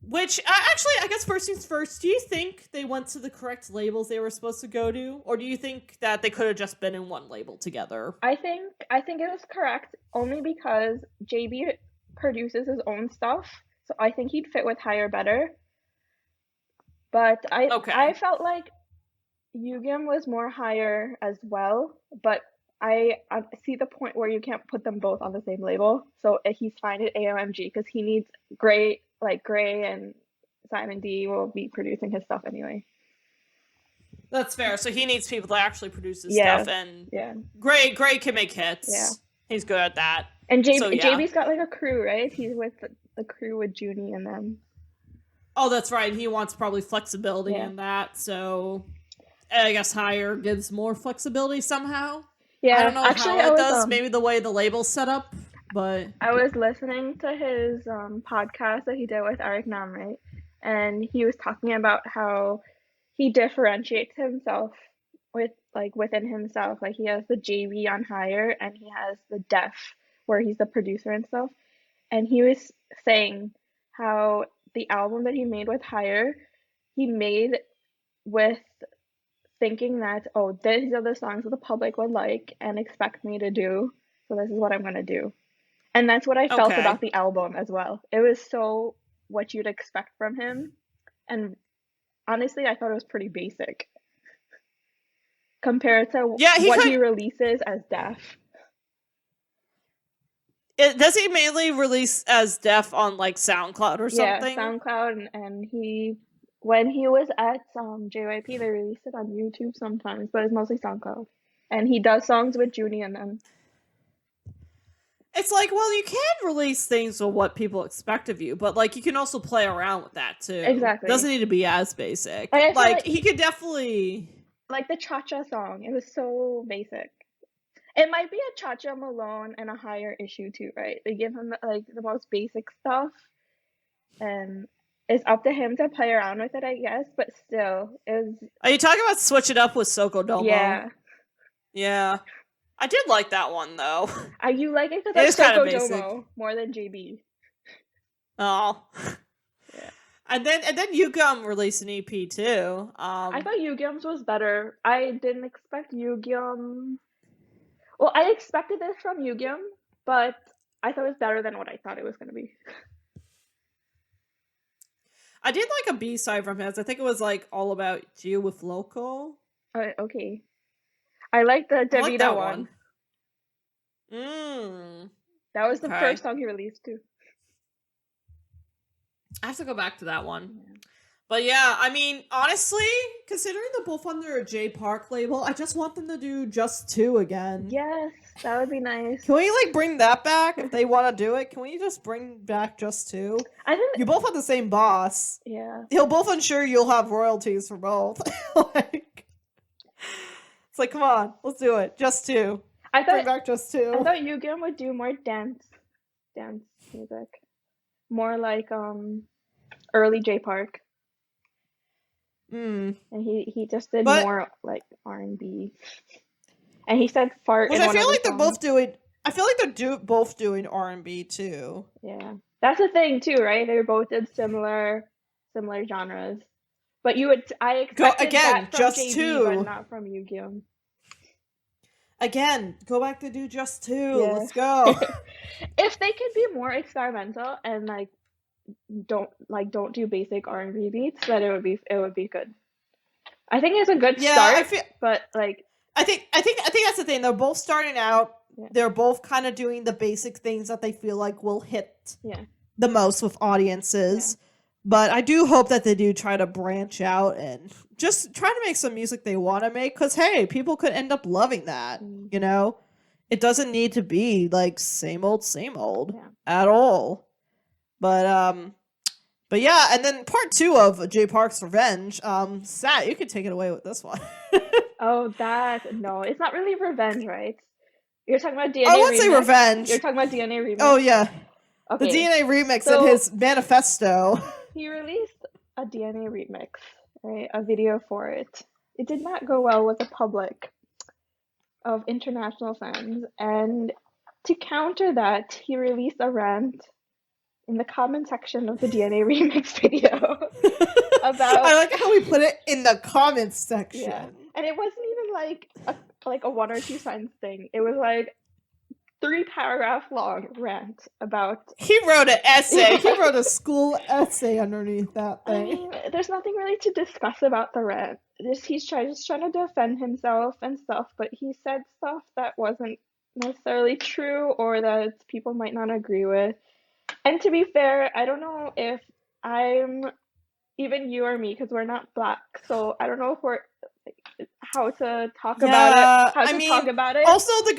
S1: Which, actually, I guess first things first, do you think they went to the correct labels they were supposed to go to? Or do you think that they could have just been in one label together?
S2: I think it was correct, only because JB produces his own stuff, so I think he'd fit with Higher better. But I felt like Yugyum was more Higher as well, but I see the point where you can't put them both on the same label, so he's fine at AOMG because he needs Gray and Simon D will be producing his stuff anyway.
S1: That's fair. So he needs people to actually produce his stuff, and Gray can make hits. Yeah, he's good at that.
S2: And JB's got like a crew, right? He's with the crew with Junie and them.
S1: Oh, that's right. He wants probably flexibility in that, so I guess Higher gives more flexibility somehow. Yeah, I don't know how it does. Maybe the way the label's set up. But
S2: I was listening to his podcast that he did with Eric Nam, right? And he was talking about how he differentiates himself within himself. Like he has the JB on Higher and he has the Def where he's the producer and stuff. And he was saying how the album that he made with Higher, he made with thinking that, oh, these are the songs that the public would like and expect me to do. So this is what I'm going to do. And that's what I felt about the album as well. It was so what you'd expect from him. And honestly, I thought it was pretty basic compared to what he releases as Def.
S1: Does he mainly release as Def on like SoundCloud or something?
S2: Yeah, SoundCloud. And when he was at JYP, they released it on YouTube sometimes, but it's mostly SoundCloud. And he does songs with Junie and them.
S1: It's like, well, you can release things with what people expect of you, but like you can also play around with that too.
S2: Exactly.
S1: It doesn't need to be as basic. Like he could definitely
S2: like the Cha-Cha song. It was so basic. It might be a Cha-Cha Malone and a Higher issue too, right? They give him like the most basic stuff, and it's up to him to play around with it, I guess. But still,
S1: Are you talking about Switch It Up with Soko Domo?
S2: Yeah.
S1: Yeah. I did like that one though.
S2: You like it because it's Soko Domo more than JB.
S1: Oh. Yeah. And then Yugyum released an EP too.
S2: I thought Yugyum's was better. I didn't expect Yugyum. Well, I expected this from Yugyum, but I thought it was better than what I thought it was going to be.
S1: I did like a B-side from his. I think it was like All About You with Loco.
S2: Okay. I like the Davida one. That was the first song he released too.
S1: I have to go back to that one. Yeah. But yeah, I mean, honestly, considering they're both under a J Park label, I just want them to do Just Two again.
S2: Yes, that would be nice.
S1: Can we like bring that back if they want to do it? Can we just bring back Just Two?
S2: I think
S1: you both have the same boss.
S2: Yeah.
S1: He'll both ensure you'll have royalties for both. Like, it's like, come on, let's do it. Just Two. Bring back Just Two.
S2: I thought Yugyeom would do more dance music, more like early J Park. And he just did more like R&B. And he said fart.
S1: Which I feel like they're both doing. I feel like they're both doing R&B too.
S2: Yeah, that's the thing too, right? They both did similar genres. But I expected that from
S1: Just
S2: JB,
S1: Two,
S2: but not from Yugyeom.
S1: Again, go back to do Just Two. Yeah. Let's go.
S2: If they could be more experimental and like don't do basic R&B beats, then it would be good. I think it's a good start. But like
S1: I think that's the thing. They're both starting out. Yeah. They're both kind of doing the basic things that they feel like will hit the most with audiences. Yeah. But I do hope that they do try to branch out and just try to make some music they want to make. Because, hey, people could end up loving that, you know? It doesn't need to be, like, same old at all. But yeah, and then part 2 of J Park's Revenge. Sat, you can take it away with this one.
S2: No, it's not really revenge, right? You're talking about DNA.
S1: I wouldn't say revenge.
S2: You're talking about DNA remix.
S1: Oh yeah, okay. The DNA remix and his manifesto.
S2: He released a DNA remix, right? A video for it. It did not go well with the public of international fans, and to counter that, he released a rant in the comment section of the DNA remix video about.
S1: I like how we put it in the comments section.
S2: Yeah. And it wasn't even like a 1 or 2 sentence thing. It was like 3-paragraph long rant about.
S1: He wrote an essay. He wrote a school essay underneath that thing.
S2: I mean, there's nothing really to discuss about the rant. He's just trying to defend himself and stuff, but he said stuff that wasn't necessarily true or that people might not agree with. And to be fair, I don't know if I'm even you or me, because we're not Black, so I don't know if we're how to talk about it.
S1: Also, the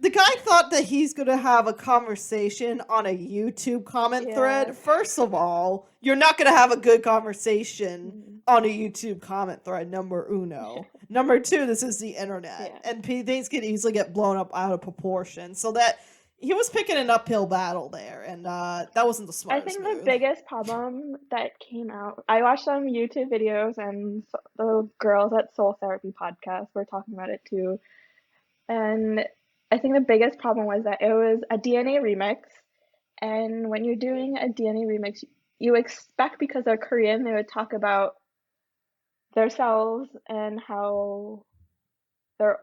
S1: guy thought that he's gonna have a conversation on a YouTube comment thread. First of all, you're not gonna have a good conversation on a YouTube comment thread. Number uno. Number 2, this is the internet, and things can easily get blown up out of proportion. So that he was picking an uphill battle there, and that wasn't the smartest
S2: I think
S1: move.
S2: The biggest problem that came out, I watched some YouTube videos, and the girls at Soul Therapy podcast were talking about it too. And I think the biggest problem was that it was a DNA remix, and when you're doing a DNA remix, you expect, because they're Korean, they would talk about themselves and how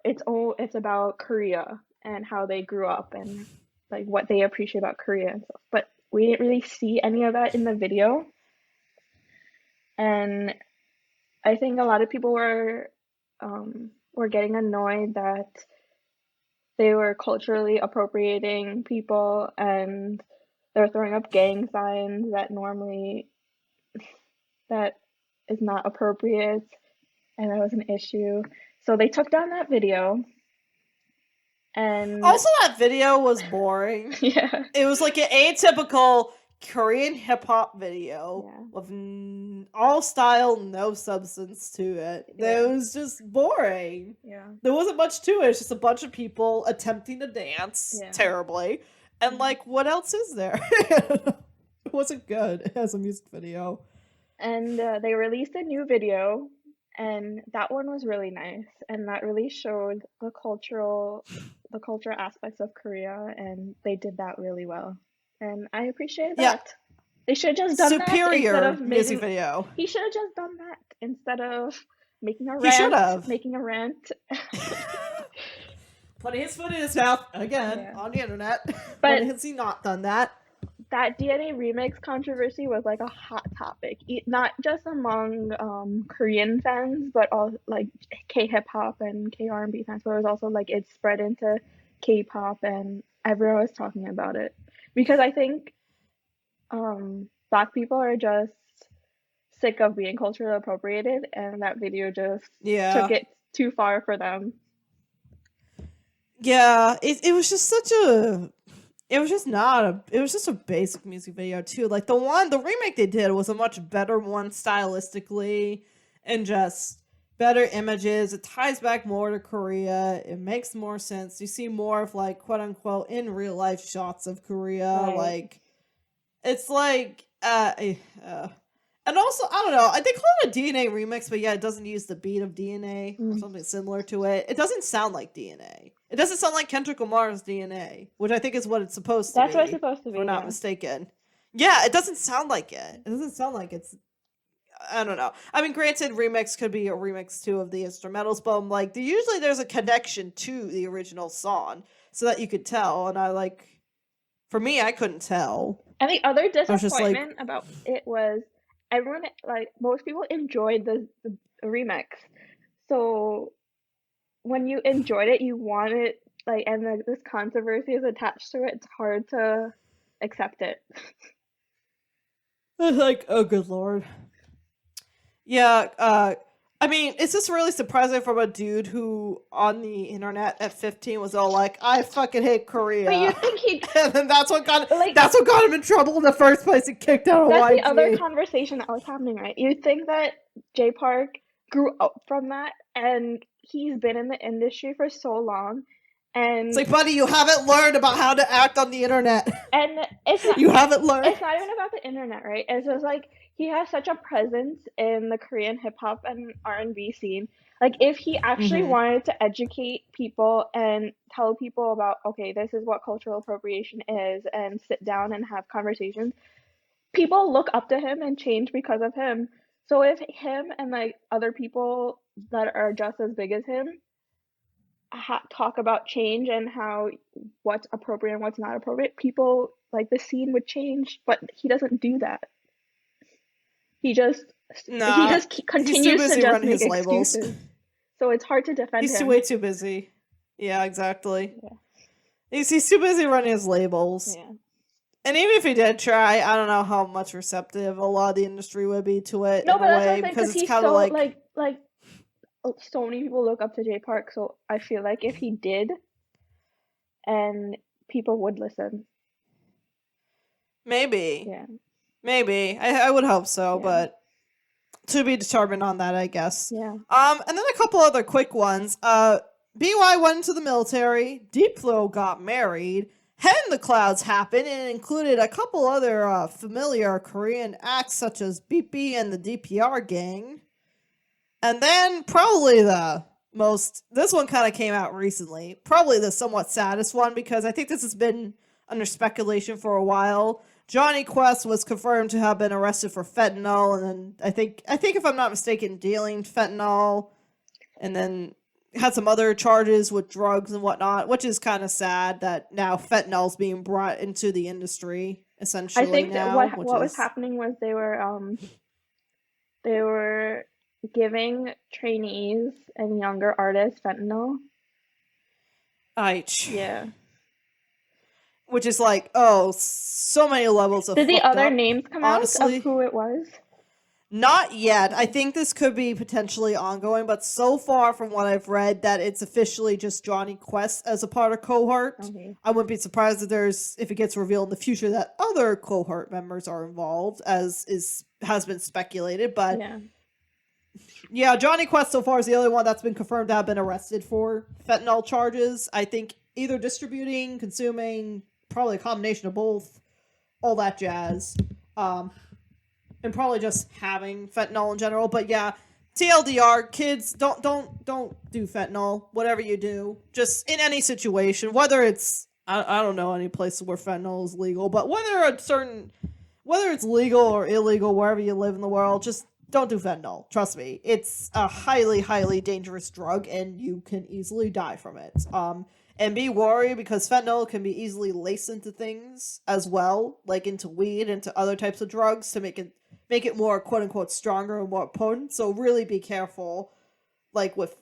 S2: it's about Korea and how they grew up and like what they appreciate about Korea and stuff. But we didn't really see any of that in the video. And I think a lot of people were getting annoyed that they were culturally appropriating people and they were throwing up gang signs that is not appropriate, and that was an issue. So they took down that video. And
S1: also, that video was boring.
S2: Yeah.
S1: It was like an atypical Korean hip-hop video with all style, no substance to it. Yeah. It was just boring.
S2: Yeah.
S1: There wasn't much to it. It's just a bunch of people attempting to dance terribly. And, like, what else is there? It wasn't good as a music video.
S2: And they released a new video, and that one was really nice. And that really showed the cultural aspects of Korea, and they did that really well. And I appreciate that. Yeah. They should have just done
S1: superior
S2: that instead of
S1: music video.
S2: He should have just done that instead of making a rant.
S1: He should have.
S2: Making a rant.
S1: Putting his foot in his mouth again on the internet. But when has he not done that?
S2: That DNA remix controversy was like a hot topic, not just among Korean fans, but all like K-hip-hop and kR&B fans. But it was also like it spread into K-pop, and everyone was talking about it because I think Black people are just sick of being culturally appropriated, and that video just took
S1: Yeah.
S2: it too far for them.
S1: Yeah, it was just such a it was just not a it was just a basic music video too. Like the remake they did was a much better one stylistically and just better images. It ties back more to Korea. It makes more sense. You see more of like quote unquote in real life shots of Korea.
S2: Right.
S1: Like it's like and also I don't know. They call it a DNA remix, but yeah, it doesn't use the beat of DNA or something similar to it. It doesn't sound like DNA. It doesn't sound like Kendrick Lamar's DNA, which I think is what it's supposed to be.
S2: That's what it's supposed to be.
S1: If I'm not mistaken. Yeah, it doesn't sound like it. It doesn't sound like it's. I don't know. I mean, granted, remix could be a remix too of the instrumentals, but I'm like, usually there's a connection to the original song so that you could tell. And for me, I couldn't tell.
S2: And the other disappointment about it was everyone, like, most people enjoyed the remix. So when you enjoyed it, you want it, like, and this controversy is attached to it, it's hard to accept it.
S1: Like, oh, good lord. Yeah, I mean, it's just really surprising from a dude who, on the internet at 15, was all like, I fucking hate Korea.
S2: But you think he...
S1: and then that's what got him in trouble in the first place and kicked out of YG.
S2: That's the other conversation that was happening, right? You'd think that J Park grew up from that, and he's been in the industry for so long, and...
S1: It's like, buddy, you haven't learned about how to act on the internet.
S2: And it's not...
S1: You haven't learned.
S2: It's not even about the internet, right? It's just like... He has such a presence in the Korean hip-hop and R&B scene. Like, if he actually wanted to educate people and tell people about, okay, this is what cultural appropriation is, and sit down and have conversations, people look up to him and change because of him. So if him and, like, other people that are just as big as him talk about change and how what's appropriate and what's not appropriate, people, like, the scene would change, but he doesn't do that. He just continues to just make excuses. So it's hard to defend him.
S1: He's way too busy. Yeah, exactly. Yeah. He's too busy running his labels.
S2: Yeah.
S1: And even if he did try, I don't know how much receptive a lot of the industry would be to it.
S2: No, but that's what I'm saying, because he's so like so many people look up to J Park. So I feel like if he did, and people would listen.
S1: Maybe.
S2: Yeah.
S1: Maybe. I would hope so, but to be determined on that, I guess.
S2: Yeah.
S1: And then a couple other quick ones. BY went into the military. Deep Flow got married. Head in the Clouds happened, and it included a couple other familiar Korean acts such as BP and the DPR gang. And then probably this one kind of came out recently. Probably the somewhat saddest one, because I think this has been under speculation for a while. Johnny Quest was confirmed to have been arrested for fentanyl, and then I think if I'm not mistaken, dealing fentanyl, and then had some other charges with drugs and whatnot, which is kind of sad that now fentanyl's being brought into the industry, essentially.
S2: I think
S1: now,
S2: what was happening was they were giving trainees and younger artists fentanyl.
S1: Yeah. Which is like, oh, so many levels of.
S2: Did the other
S1: up,
S2: names come
S1: honestly.
S2: out of who it was?
S1: Not yet. I think this could be potentially ongoing, but so far from what I've read, that it's officially just Johnny Quest as a part of cohort.
S2: Okay.
S1: I wouldn't be surprised if it gets revealed in the future that other cohort members are involved, as has been speculated. But yeah, Johnny Quest so far is the only one that's been confirmed to have been arrested for fentanyl charges. I think either distributing, consuming, probably a combination of both, all that jazz. And probably just having fentanyl in general. But yeah, TLDR, kids, don't do fentanyl. Whatever you do, just in any situation, whether it's I don't know any places where fentanyl is legal, but whether it's legal or illegal wherever you live in the world, just don't do fentanyl. Trust me, it's a highly, highly dangerous drug, and you can easily die from it. And be worried, because fentanyl can be easily laced into things as well, like into weed, into other types of drugs, to make it more quote unquote stronger and more potent. So really be careful, like with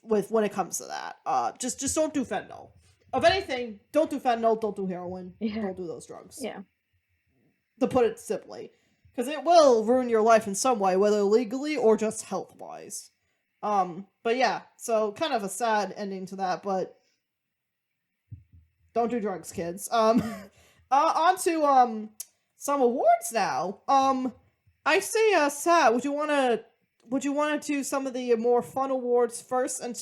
S1: when it comes to that. Just don't do fentanyl. Of anything, don't do fentanyl. Don't do heroin. Yeah. Don't do those drugs.
S2: Yeah.
S1: To put it simply, because it will ruin your life in some way, whether legally or just health-wise. But yeah, so kind of a sad ending to that, but don't do drugs, kids. On to some awards now. I say sad. Would you wanna do some of the more fun awards first and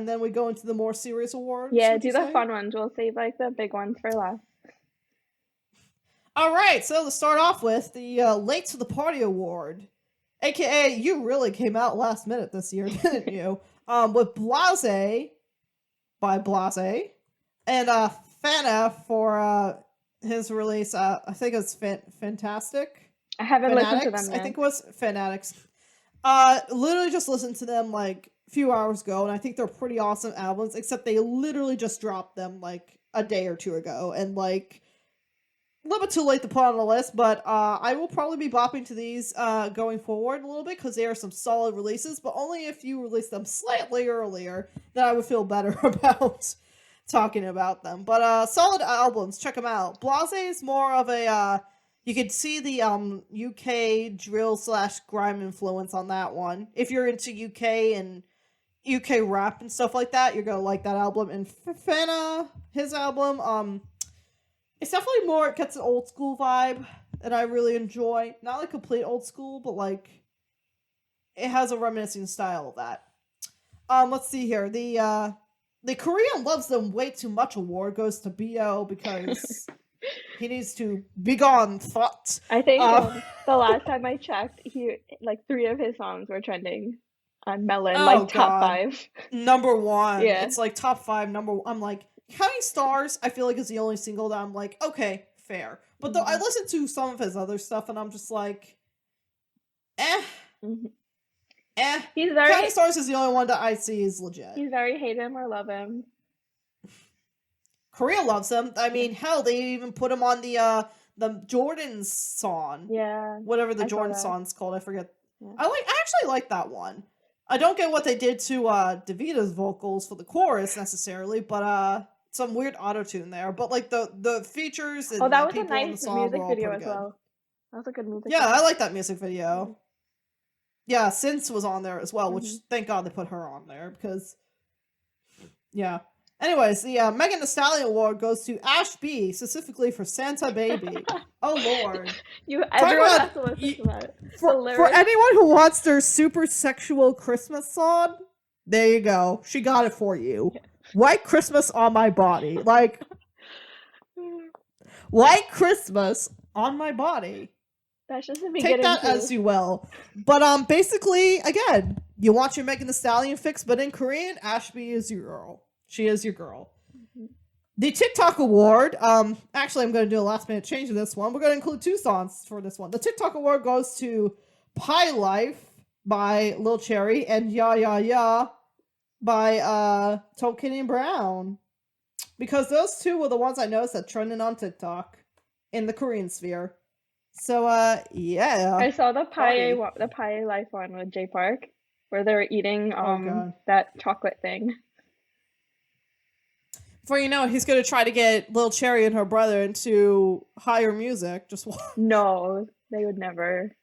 S1: then we go into the more serious awards?
S2: Yeah, do the fun ones. We'll save like the big ones for last.
S1: All right, so to start off with the Late to the Party Award, aka you really came out last minute this year, didn't you? With Blase by Blase and Fana for his release. I think it's Fantastic.
S2: I haven't listened to them yet.
S1: I think it was Fanatics. Literally just listened to them like a few hours ago, and I think they're pretty awesome albums. Except they literally just dropped them like a day or two ago, and like a little bit too late to put on the list, but I will probably be bopping to these going forward a little bit because they are some solid releases, but only if you release them slightly earlier, then I would feel better about talking about them. But solid albums, check them out. Blase is more of a you could see the UK drill / grime influence on that one. If you're into UK and UK rap and stuff like that, you're gonna like that album. And Fana, his album, it's definitely more, it gets an old school vibe that I really enjoy. Not like complete old school, but like it has a reminiscing style of that. Let's see here. The Korean Loves Them Way Too Much award goes to BO because he needs to be gone, thought.
S2: I think the last time I checked, he like 3 of his songs were trending on Melon, like top 5.
S1: Number 1.
S2: Yeah.
S1: It's like top 5, number 1. I'm like, Counting Stars, I feel like is the only single that I'm like, okay, fair. But though I listened to some of his other stuff and I'm just like,
S2: He's very,
S1: Counting Stars is the only one that I see is legit.
S2: He's very hate him or love him.
S1: Korea loves him. I mean, hell, they even put him on the Jordan's song.
S2: Yeah.
S1: Whatever the Jordan song's called, I forget.
S2: Yeah.
S1: I actually like that one. I don't get what they did to Davita's vocals for the chorus necessarily, but some weird auto-tune there. But like the features and
S2: that was
S1: people
S2: a
S1: in the
S2: nice
S1: song
S2: music
S1: were all
S2: video
S1: pretty
S2: as
S1: good.
S2: well. That was a good music
S1: video.
S2: video.
S1: I like that music video. Yeah, Synths was on there as well, which thank God they put her on there because yeah. Anyways, the Megan Thee Stallion Award goes to Ash B, specifically for Santa Baby. Oh Lord!
S2: Everyone has to listen to that.
S1: For anyone who wants their super sexual Christmas song, there you go. She got it for you. Yeah. White Christmas on my body, like White Christmas on my body.
S2: That's just the beginning.
S1: Take that as you will. But basically, again, you want your Megan Thee Stallion fix, but in Korean, Ash B is your girl. She is your girl. The TikTok Award, actually I'm going to do a last minute change to this one. We're going to include 2 songs for this one. The TikTok Award goes to Pie Life by Lil Cherry and Ya Ya Ya by Token and Brown. Because those 2 were the ones I noticed that trended on TikTok in the Korean sphere. So, yeah.
S2: I saw the Pie Life one with Jay Park, where they were eating that chocolate thing.
S1: Before you know it, he's going to try to get Lil Cherry and her brother into higher music.
S2: No, they would never.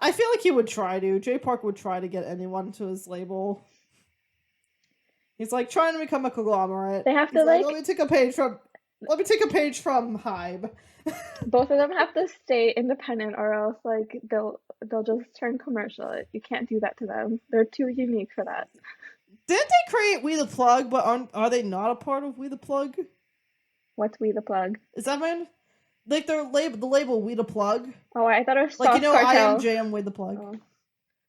S1: I feel like he would try to. Jay Park would try to get anyone to his label. He's like trying to become a conglomerate.
S2: They have to
S1: let me take a page from Hybe.
S2: Both of them have to stay independent, or else like they'll just turn commercial. You can't do that to them. They're too unique for that.
S1: Didn't they create We the Plug, but are they not a part of We the Plug?
S2: What's We the Plug?
S1: Is that man? Like the label We the Plug?
S2: Oh, I thought it was Sauce
S1: Cartel.
S2: Cartel.
S1: I Am Jam We the Plug.
S2: Oh.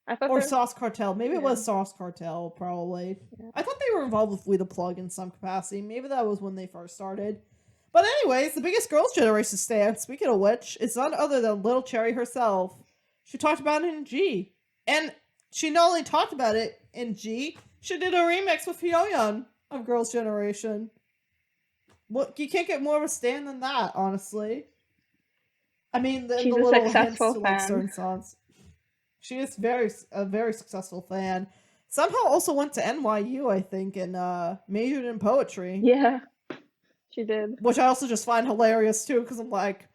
S2: I thought
S1: or Sauce Cartel. Maybe it was Sauce Cartel, probably. Yeah. I thought they were involved with We the Plug in some capacity. Maybe that was when they first started. But anyways, the biggest girls' generation stand, speaking of which, is none other than Lil Cherry herself. She talked about it in G. And she not only talked about it in G, she did a remix with Hyoyeon of Girls' Generation. Well, you can't get more of a stand than that, honestly. I mean,
S2: she's
S1: the
S2: a
S1: little
S2: successful
S1: hints to
S2: fan.
S1: like certain songs. She is a very successful fan. Somehow also went to NYU, I think, and majored in poetry.
S2: Yeah, she did.
S1: Which I also just find hilarious too, because I'm like,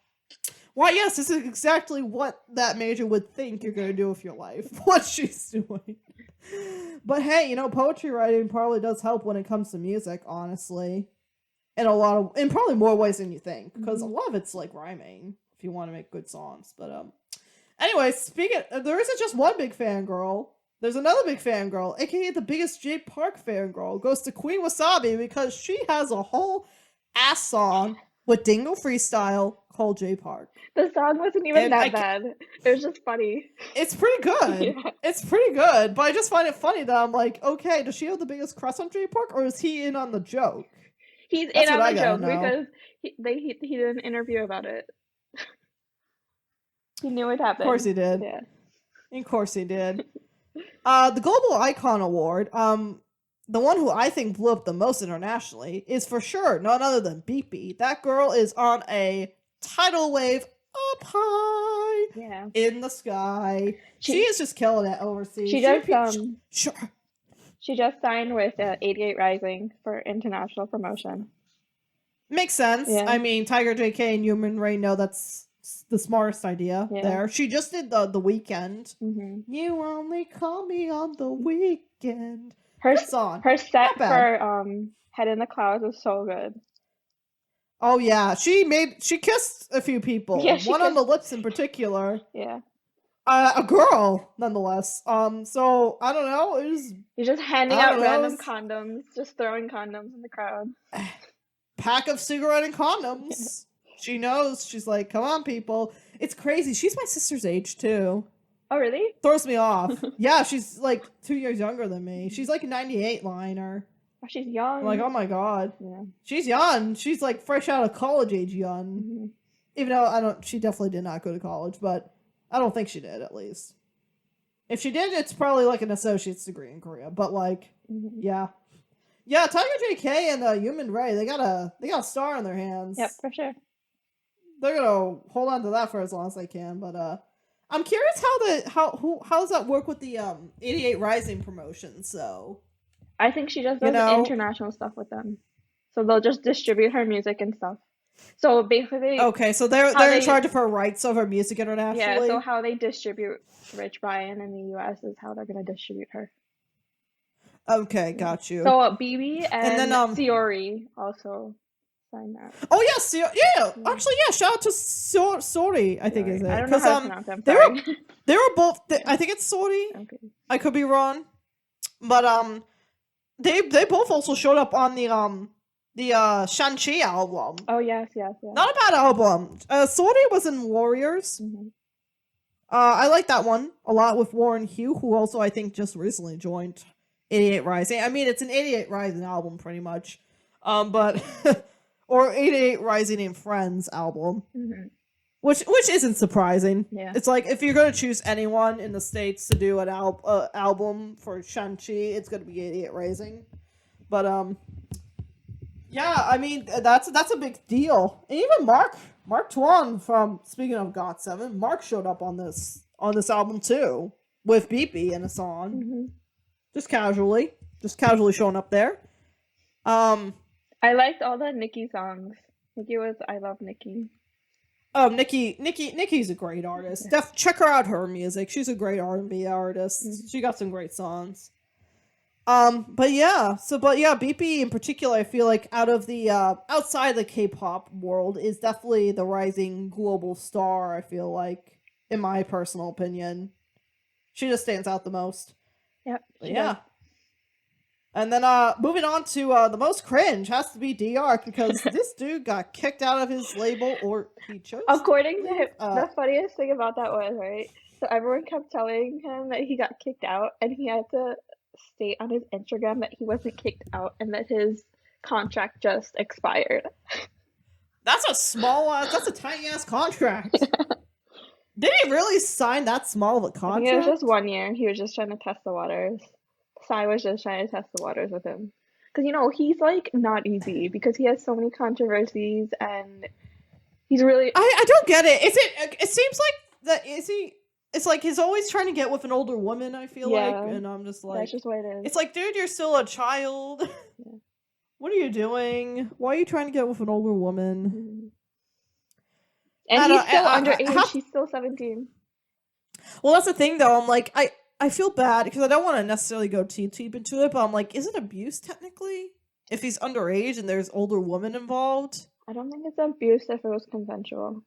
S1: Why, yes, this is exactly what that major would think you're going to do with your life. What she's doing. But hey, you know, poetry writing probably does help when it comes to music, honestly. In probably more ways than you think. Because a lot of it's like rhyming, if you want to make good songs. But, anyway, there isn't just one big fangirl. There's another big fangirl, aka the biggest J Park fangirl, goes to Queen Wasabi because she has a whole ass song with Dingo Freestyle called J Park.
S2: The song wasn't even that bad. It was just funny.
S1: It's pretty good. Yeah. It's pretty good, but I just find it funny that I'm like, okay, does she have the biggest crush on J Park, or is he in on the joke?
S2: He's in on the joke because he did an interview about it. He knew it happened.
S1: Of course he did.
S2: Yeah.
S1: Of course he did. The Global Icon Award, the one who I think blew up the most internationally, is for sure none other than Beepy. That girl is on a tidal wave up high in the sky. She is just killing it overseas.
S2: She just signed with 88 Rising for international promotion.
S1: Makes sense. Yeah. I mean, Tiger JK and Human Ray know that's the smartest idea there. She just did the weekend. You only call me on the weekend.
S2: Her set for Head in the Clouds was so good.
S1: Oh yeah, she kissed a few people. Yeah, one on the lips in particular.
S2: Yeah.
S1: A girl, nonetheless. So I don't know.
S2: You're just handing out random condoms, just throwing condoms in the crowd.
S1: Pack of cigarette and condoms. She knows. She's like, come on, people. It's crazy. She's my sister's age, too.
S2: Oh, really?
S1: Throws me off. Yeah, she's like 2 years younger than me. She's like a 98 liner.
S2: Oh, she's young.
S1: I'm like, oh my god.
S2: Yeah.
S1: She's young. She's like fresh out of college age young. Even though she definitely did not go to college, but I don't think she did, at least. If she did, it's probably like an associate's degree in Korea. But like, yeah. Yeah, Tiger JK and Human Ray, they got a star in their hands.
S2: Yep, for sure.
S1: They're gonna hold on to that for as long as they can, but I'm curious how does that work with the 88 Rising promotion? So
S2: I think she just does international stuff with them, so they'll just distribute her music and stuff. So basically,
S1: okay, so they're in charge of her rights of her music internationally.
S2: Yeah, so how they distribute Rich Brian in the U.S. is how they're gonna distribute her.
S1: Okay, got you.
S2: So BB and then Siori also. That.
S1: Oh yeah, actually, yeah. Shout out to Sori, I think is it?
S2: I don't know how to pronounce them.
S1: They were both. I think it's Sori. Okay. I could be wrong, but they both also showed up on the Shang-Chi album.
S2: Oh yes.
S1: Not a bad album. Sori was in Warriors. I like that one a lot with Warren Hugh, who also I think just recently joined 88 Rising. I mean, it's an 88 Rising album pretty much, but. Or 88 Rising and Friends album, which isn't surprising.
S2: Yeah.
S1: It's like if you're gonna choose anyone in the States to do an album for Shang-Chi, it's gonna be 88 Rising. But yeah, I mean that's a big deal. And even Mark Tuan from speaking of GOT7, Mark showed up on this album too with Beepy in a song, just casually showing up there.
S2: I liked all the Nicki songs. I love Nicki.
S1: Oh, Nicki's a great artist. Check her out, her music. She's a great R&B artist. She got some great songs. But yeah, BP in particular, I feel like out of the outside the K-pop world is definitely the rising global star. I feel like, in my personal opinion, she just stands out the most.
S2: Yep.
S1: Yeah. And then moving on to the most cringe has to be DR because this dude got kicked out of his label, or he chose.
S2: According to him, the funniest thing about that was, right? So everyone kept telling him that he got kicked out, and he had to state on his Instagram that he wasn't kicked out and that his contract just expired.
S1: That's a tiny ass contract. Did he really sign that small of a contract?
S2: It was just 1 year. He was just trying to test the waters. Sai was just trying to test the waters with him. Because, he's, like, not easy because he has so many controversies and he's really...
S1: I don't get it. It seems like it's like he's always trying to get with an older woman, I feel like. And I'm just like...
S2: That's just what it is.
S1: It's like, dude, you're still a child. Yeah. What are you doing? Why are you trying to get with an older woman?
S2: And he's still underage. He's still 17.
S1: Well, that's the thing, though. I'm like, I feel bad because I don't want to necessarily go too deep into it, but I'm like, is it abuse technically if he's underage and there's older women involved?
S2: I don't think it's abuse if it was consensual.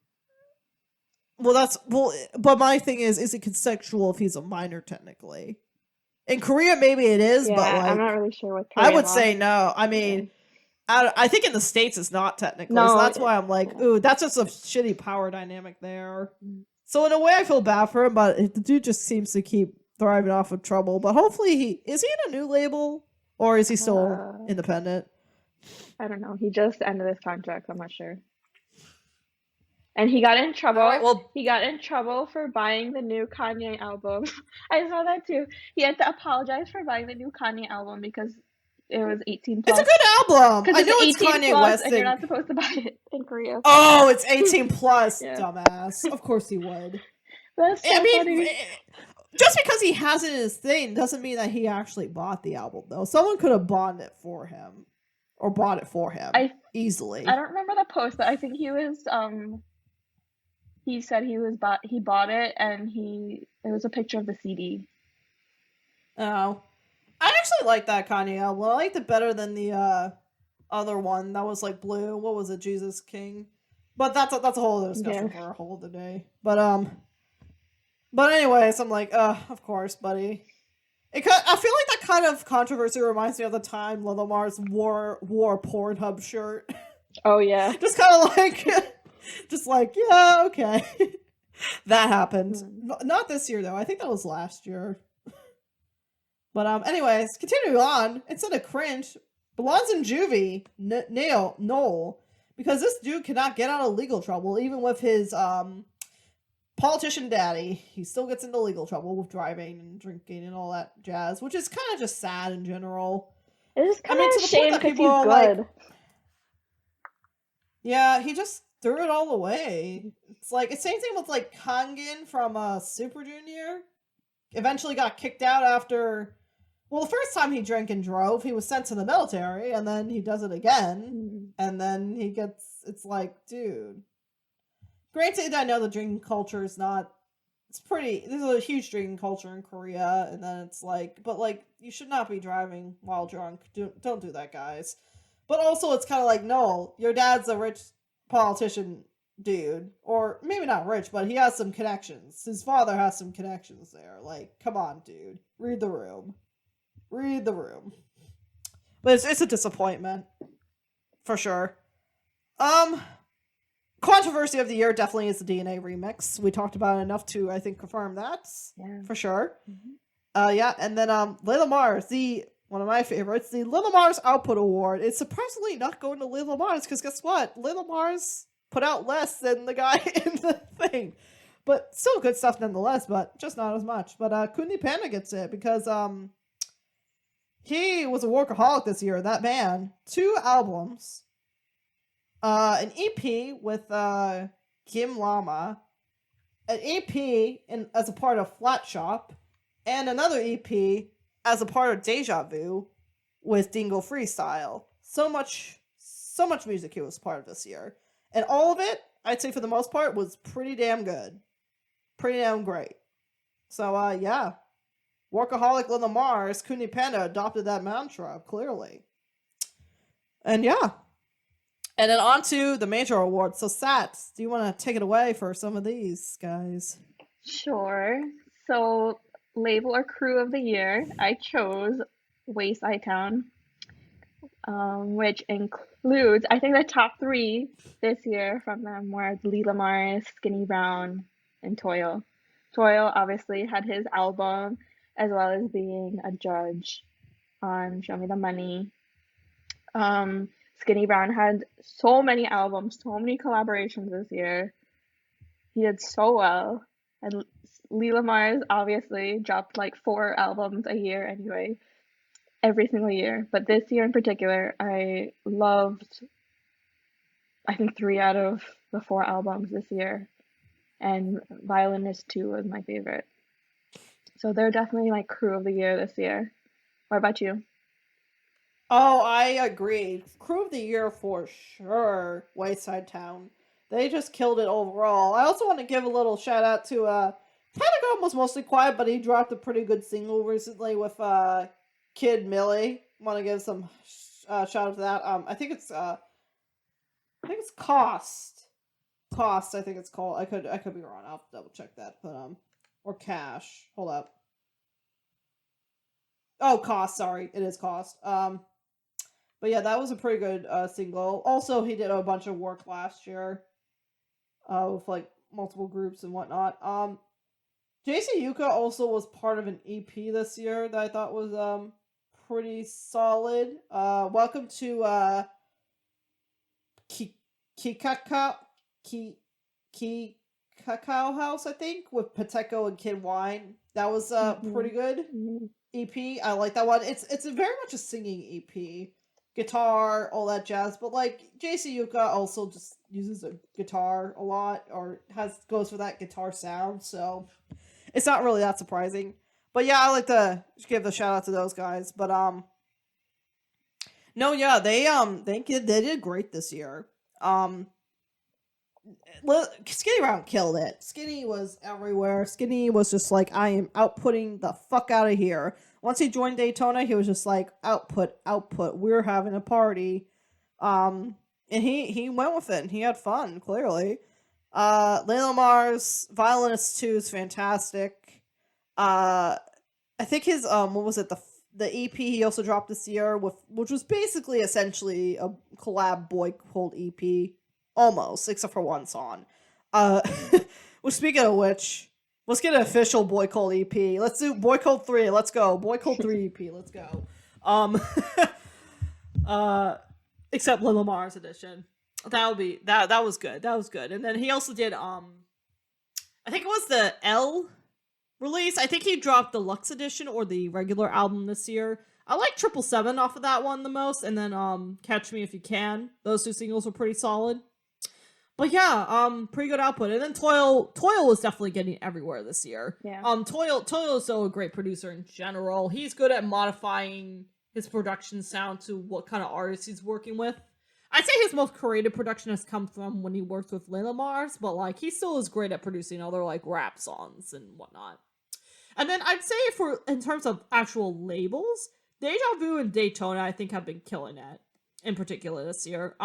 S1: But my thing is it consensual if he's a minor technically? In Korea, maybe it is, but like,
S2: I'm not really sure what Korean
S1: I would say no. I mean, I think in the States it's not technically, so that's why I'm like, ooh, that's just a shitty power dynamic there. So in a way, I feel bad for him, but the dude just seems to keep thriving off of trouble. But hopefully, is he in a new label or is he still independent?
S2: I don't know. He just ended his contract. I'm not sure. And he got in trouble. He got in trouble for buying the new Kanye album. I saw that too. He had to apologize for buying the new Kanye album because it was 18 plus.
S1: It's a good album. I know it's
S2: 18
S1: Kanye
S2: plus
S1: West,
S2: and you're not supposed to buy it in Korea.
S1: Oh, it's 18 plus, dumbass. Of course he would.
S2: That's so funny.
S1: Just because he has it in his thing doesn't mean that he actually bought the album, though. Someone could have bought it for him, or bought it for him easily.
S2: I don't remember the post, but I think he was he said he bought it and it was a picture of the CD.
S1: Oh, I actually like that Kanye album. I liked it better than the other one that was like blue. What was it, Jesus King? But that's a whole other discussion for a whole other day. But anyways, I'm like, of course, buddy. I feel like that kind of controversy reminds me of the time Lil Mars wore a Pornhub shirt.
S2: Oh yeah,
S1: just kind of like, just like, yeah, okay, that happened. Not this year though. I think that was last year. But anyways, continuing on. Instead of cringe, belongs in juvie. Noel, because this dude cannot get out of legal trouble, even with his politician daddy. He still gets into legal trouble with driving and drinking and all that jazz, which is kind of just sad in general.
S2: It is kind of a shame because he's good. Like,
S1: yeah, he just threw it all away. It's like it's same thing with like Kangin from Super Junior. Eventually got kicked out after. Well, the first time he drank and drove, he was sent to the military, and then he does it again, and then he gets. It's like, dude. Granted, I know the drinking culture is not. It's pretty. There's a huge drinking culture in Korea, and then it's like, but like, you should not be driving while drunk. Don't do that, guys. But also, it's kind of like, no, your dad's a rich politician dude, or maybe not rich, but he has some connections. His father has some connections there. Like, come on, dude, read the room. But it's a disappointment, for sure. Controversy of the year definitely is the DNA remix. We talked about it enough to, I think, confirm that. Yeah. For sure. Yeah, and then Lil Mars, one of my favorites, the Lil Mars Output Award. It's surprisingly not going to Lil Mars, because guess what? Lil Mars put out less than the guy in the thing. But still good stuff nonetheless, but just not as much. But Kunni Panda gets it, because he was a workaholic this year, that man. 2 albums. An EP with Kim Lama, an EP as a part of Flat Shop, and another EP as a part of Deja Vu with Dingo Freestyle. So much music he was part of this year. And all of it, I'd say for the most part, was pretty damn good. Pretty damn great. So, yeah. Workaholic Lil Mars, Kunni Panda adopted that mantra, clearly. And yeah. And then on to the major awards. So, Sats, do you want to take it away for some of these guys?
S2: Sure. So, label or crew of the year, I chose Wayside Town, which includes, I think the top 3 this year from them were Lila Mars, Skinny Brown, and Toil. Toil obviously had his album, as well as being a judge on Show Me the Money. Skinny Brown had so many albums, so many collaborations this year. He did so well. And Lila Mars obviously dropped like 4 albums a year anyway, every single year. But this year in particular, I loved, I think 3 out of the 4 albums this year. And Violinist 2 was my favorite. So they're definitely like crew of the year this year. What about you?
S1: Oh, I agree. Crew of the year for sure, Wayside Town. They just killed it overall. I also want to give a little shout out to Pentagon was mostly quiet, but he dropped a pretty good single recently with Kid Millie. Want to give some shout out to that. I think it's Cost. Cost, I think it's called. I could be wrong. I'll double check that. But or Cash. Hold up. Oh, Cost. Sorry, it is Cost. But yeah, that was a pretty good single. Also, he did a bunch of work last year, with like multiple groups and whatnot. JC Yuka also was part of an EP this year that I thought was pretty solid. Welcome to Kikakao House, I think, with Pateco and Kid Wine. That was pretty good EP. I like that one. It's very much a singing EP. Guitar, all that jazz, but like JC Yuka also just uses a guitar a lot, or goes for that guitar sound, so it's not really that surprising. But yeah, I like to give the shout out to those guys. But no, yeah, they did great this year. Skinny Round killed it. Skinny was everywhere. Skinny was just like, I am outputting the fuck out of here. Once he joined Daytona, he was just like, output. We're having a party. And he went with it, and he had fun, clearly. Layla Mars, Violinist 2 is fantastic. I think his, what was it, the EP he also dropped this year, which was basically essentially a collab Boy Code EP. Almost, except for one song. Well, speaking of which, let's get an official Boy Code EP. Let's do Boy Code 3. Let's go. Boy Code 3 EP. Let's go. Except Lil Mars edition. That was good. That was good. And then he also did I think it was the L release. I think he dropped the Lux edition or the regular album this year. I like 777 off of that one the most, and then Catch Me If You Can. Those two singles were pretty solid. But yeah, pretty good output. And then Toil was definitely getting everywhere this year.
S2: Yeah.
S1: Toil is so a great producer in general. He's good at modifying his production sound to what kind of artist he's working with. I'd say his most creative production has come from when he worked with Layla Mars, but like he still is great at producing other like rap songs and whatnot. And then I'd say in terms of actual labels, Deja Vu and Daytona I think have been killing it in particular this year.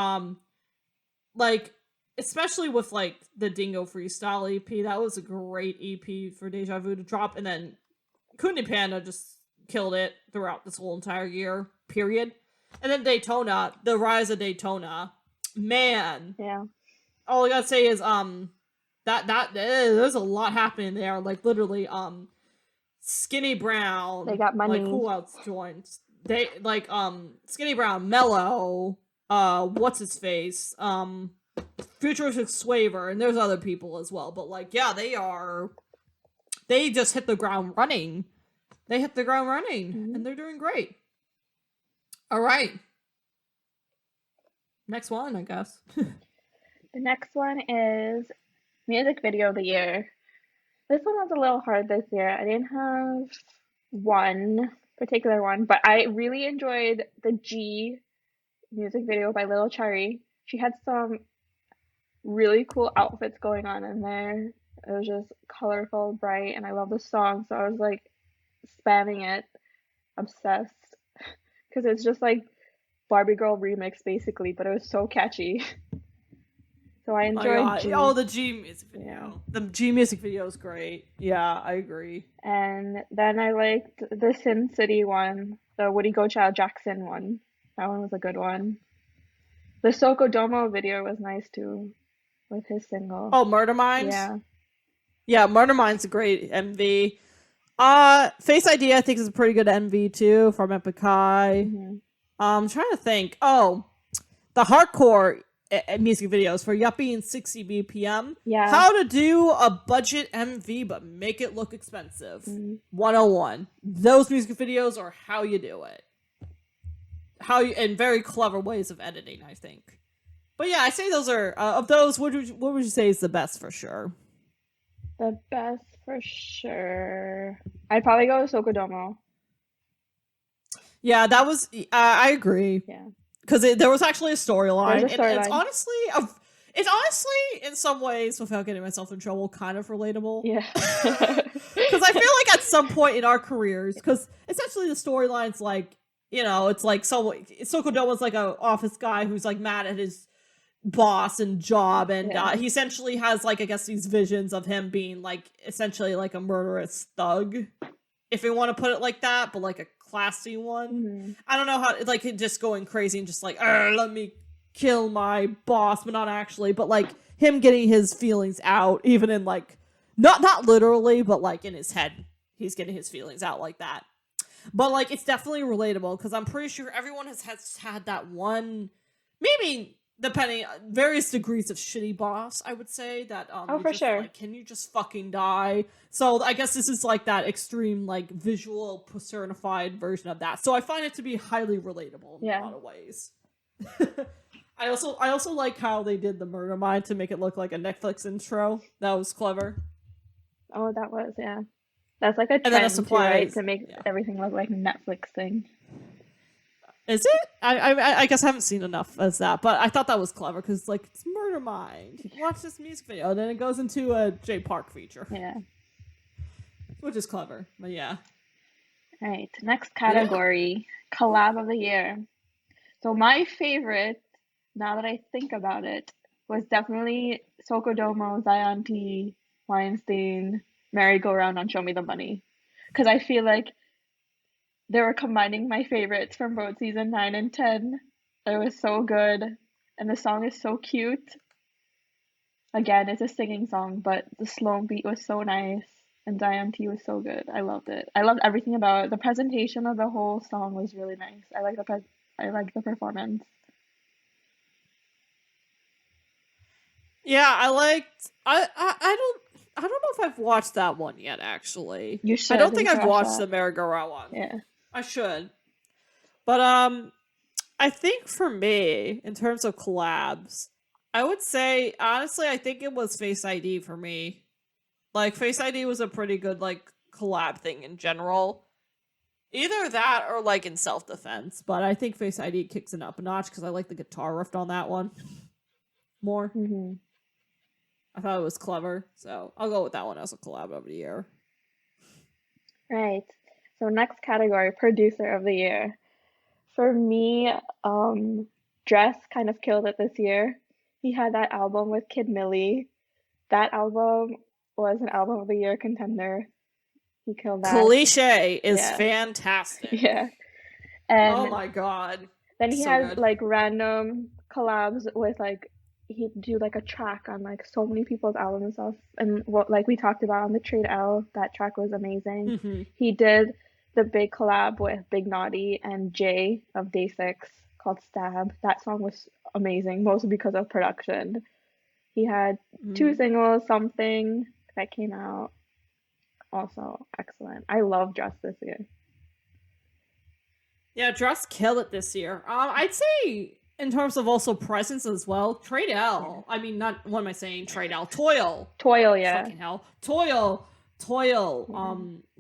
S1: Like especially with like the Dingo Freestyle EP, that was a great EP for Deja Vu to drop, and then Kuni Panda just killed it throughout this whole entire year, period. And then Daytona, the Rise of Daytona, man.
S2: Yeah.
S1: All I gotta say is there's a lot happening there. Like literally, Skinny Brown.
S2: They got money.
S1: Like who else joined? They like Skinny Brown, Mellow, what's his face, Futuristic Swaver, and there's other people as well. But like, yeah, they just hit the ground running. They hit the ground running, and they're doing great. All right. Next one, I guess.
S2: The next one is Music Video of the Year. This one was a little hard this year. I didn't have one particular one, but I really enjoyed the G music video by Lil Cherry. She had some really cool outfits going on in there. It was just colorful, bright, and I love the song, so I was like spamming it, obsessed, because it's just like Barbie Girl remix basically, but it was so catchy. So I enjoyed G.
S1: Oh, the G music video. The G music video is great. Yeah, I agree.
S2: And then I liked the Sin City one, the Woody Gochild Jackson one. That one was a good one. The Sokodomo video was nice too, with his single.
S1: Oh, Murder Minds?
S2: Yeah.
S1: Yeah, Murder Minds is a great MV. Face ID I think is a pretty good MV too, from Epic High. I'm trying to think. Oh, the hardcore music videos for Yuppie and 60 BPM.
S2: Yeah.
S1: How to do a budget MV but make it look expensive. 101. Those music videos are how you do it. And very clever ways of editing, I think. But yeah, I say those are of those. What would you say is the best for sure?
S2: The best for sure. I'd probably go with Sokodomo.
S1: Yeah, that was. I agree.
S2: Yeah.
S1: Because there was actually a storyline, and it's honestly It's honestly, in some ways, without getting myself in trouble, kind of relatable.
S2: Yeah.
S1: Because I feel like at some point in our careers, because essentially the storyline's like, it's like Sokodoma's like a office guy who's like mad at his boss and job, and he essentially has like, I guess, these visions of him being like essentially like a murderous thug, if you want to put it like that, but like a classy one.
S2: Mhm.
S1: I don't know how, like, just going crazy and just like, let me kill my boss, but not actually, but like him getting his feelings out, even in like, not literally, but like in his head, he's getting his feelings out like that. But like, it's definitely relatable, because I'm pretty sure everyone has had that one, maybe depending, various degrees of shitty boss, I would say, that
S2: for sure.
S1: like, can you just fucking die? So I guess this is like that extreme, like, visual personified version of that. So I find it to be highly relatable in a lot of ways. I also like how they did the murder mine to make it look like a Netflix intro. That was clever.
S2: Oh, that was, yeah. That's like a trend too, right? To make everything look like a Netflix thing.
S1: Is it? I guess I haven't seen enough as that, but I thought that was clever, because like, it's Murder Mind. Watch this music video, and then it goes into a J Park feature.
S2: Yeah.
S1: Which is clever, but yeah.
S2: Right, next category, collab of the year. So my favorite, now that I think about it, was definitely Sokodomo, Zion T, Weinstein, Merry-Go-Round on Show Me the Money. Because I feel like they were combining my favorites from both season 9 and 10. It was so good, and the song is so cute. Again, it's a singing song, but the slow beat was so nice, and Zion T was so good. I loved it. I loved everything about it. The presentation of the whole song was really nice. I like the performance.
S1: Yeah, I don't know if I've watched that one yet, actually.
S2: You should.
S1: I don't think I've watched the Merry-Go-Round one.
S2: Yeah.
S1: I should. But I think for me, in terms of collabs, I would say, honestly, I think it was Face ID for me. Like, Face ID was a pretty good, like, collab thing in general. Either that or, like, in self-defense. But I think Face ID kicks it up a notch, because I like the guitar riff on that one more.
S2: Mm-hmm.
S1: I thought it was clever, so I'll go with that one as a collab of the year.
S2: Right. So next category, producer of the year. For me, Dress kind of killed it this year. He had that album with Kid Millie. That album was an album of the year contender. He killed that.
S1: Cliche is fantastic.
S2: Yeah. And
S1: oh my god.
S2: Then he had like random collabs with like, he'd do like a track on like so many people's albums and stuff. And what, like we talked about on the Trade L, that track was amazing.
S1: Mm-hmm.
S2: He did the big collab with Big Naughty and Jay of Day 6 called Stab. That song was amazing, mostly because of production. He had 2 singles, Something, that came out. Also excellent. I love Dress this year.
S1: Yeah, Dress killed it this year. I'd say in terms of also presence as well, Trade L. I mean, not, what am I saying? Trade L. Toil.
S2: Yeah.
S1: Fucking hell. Toil.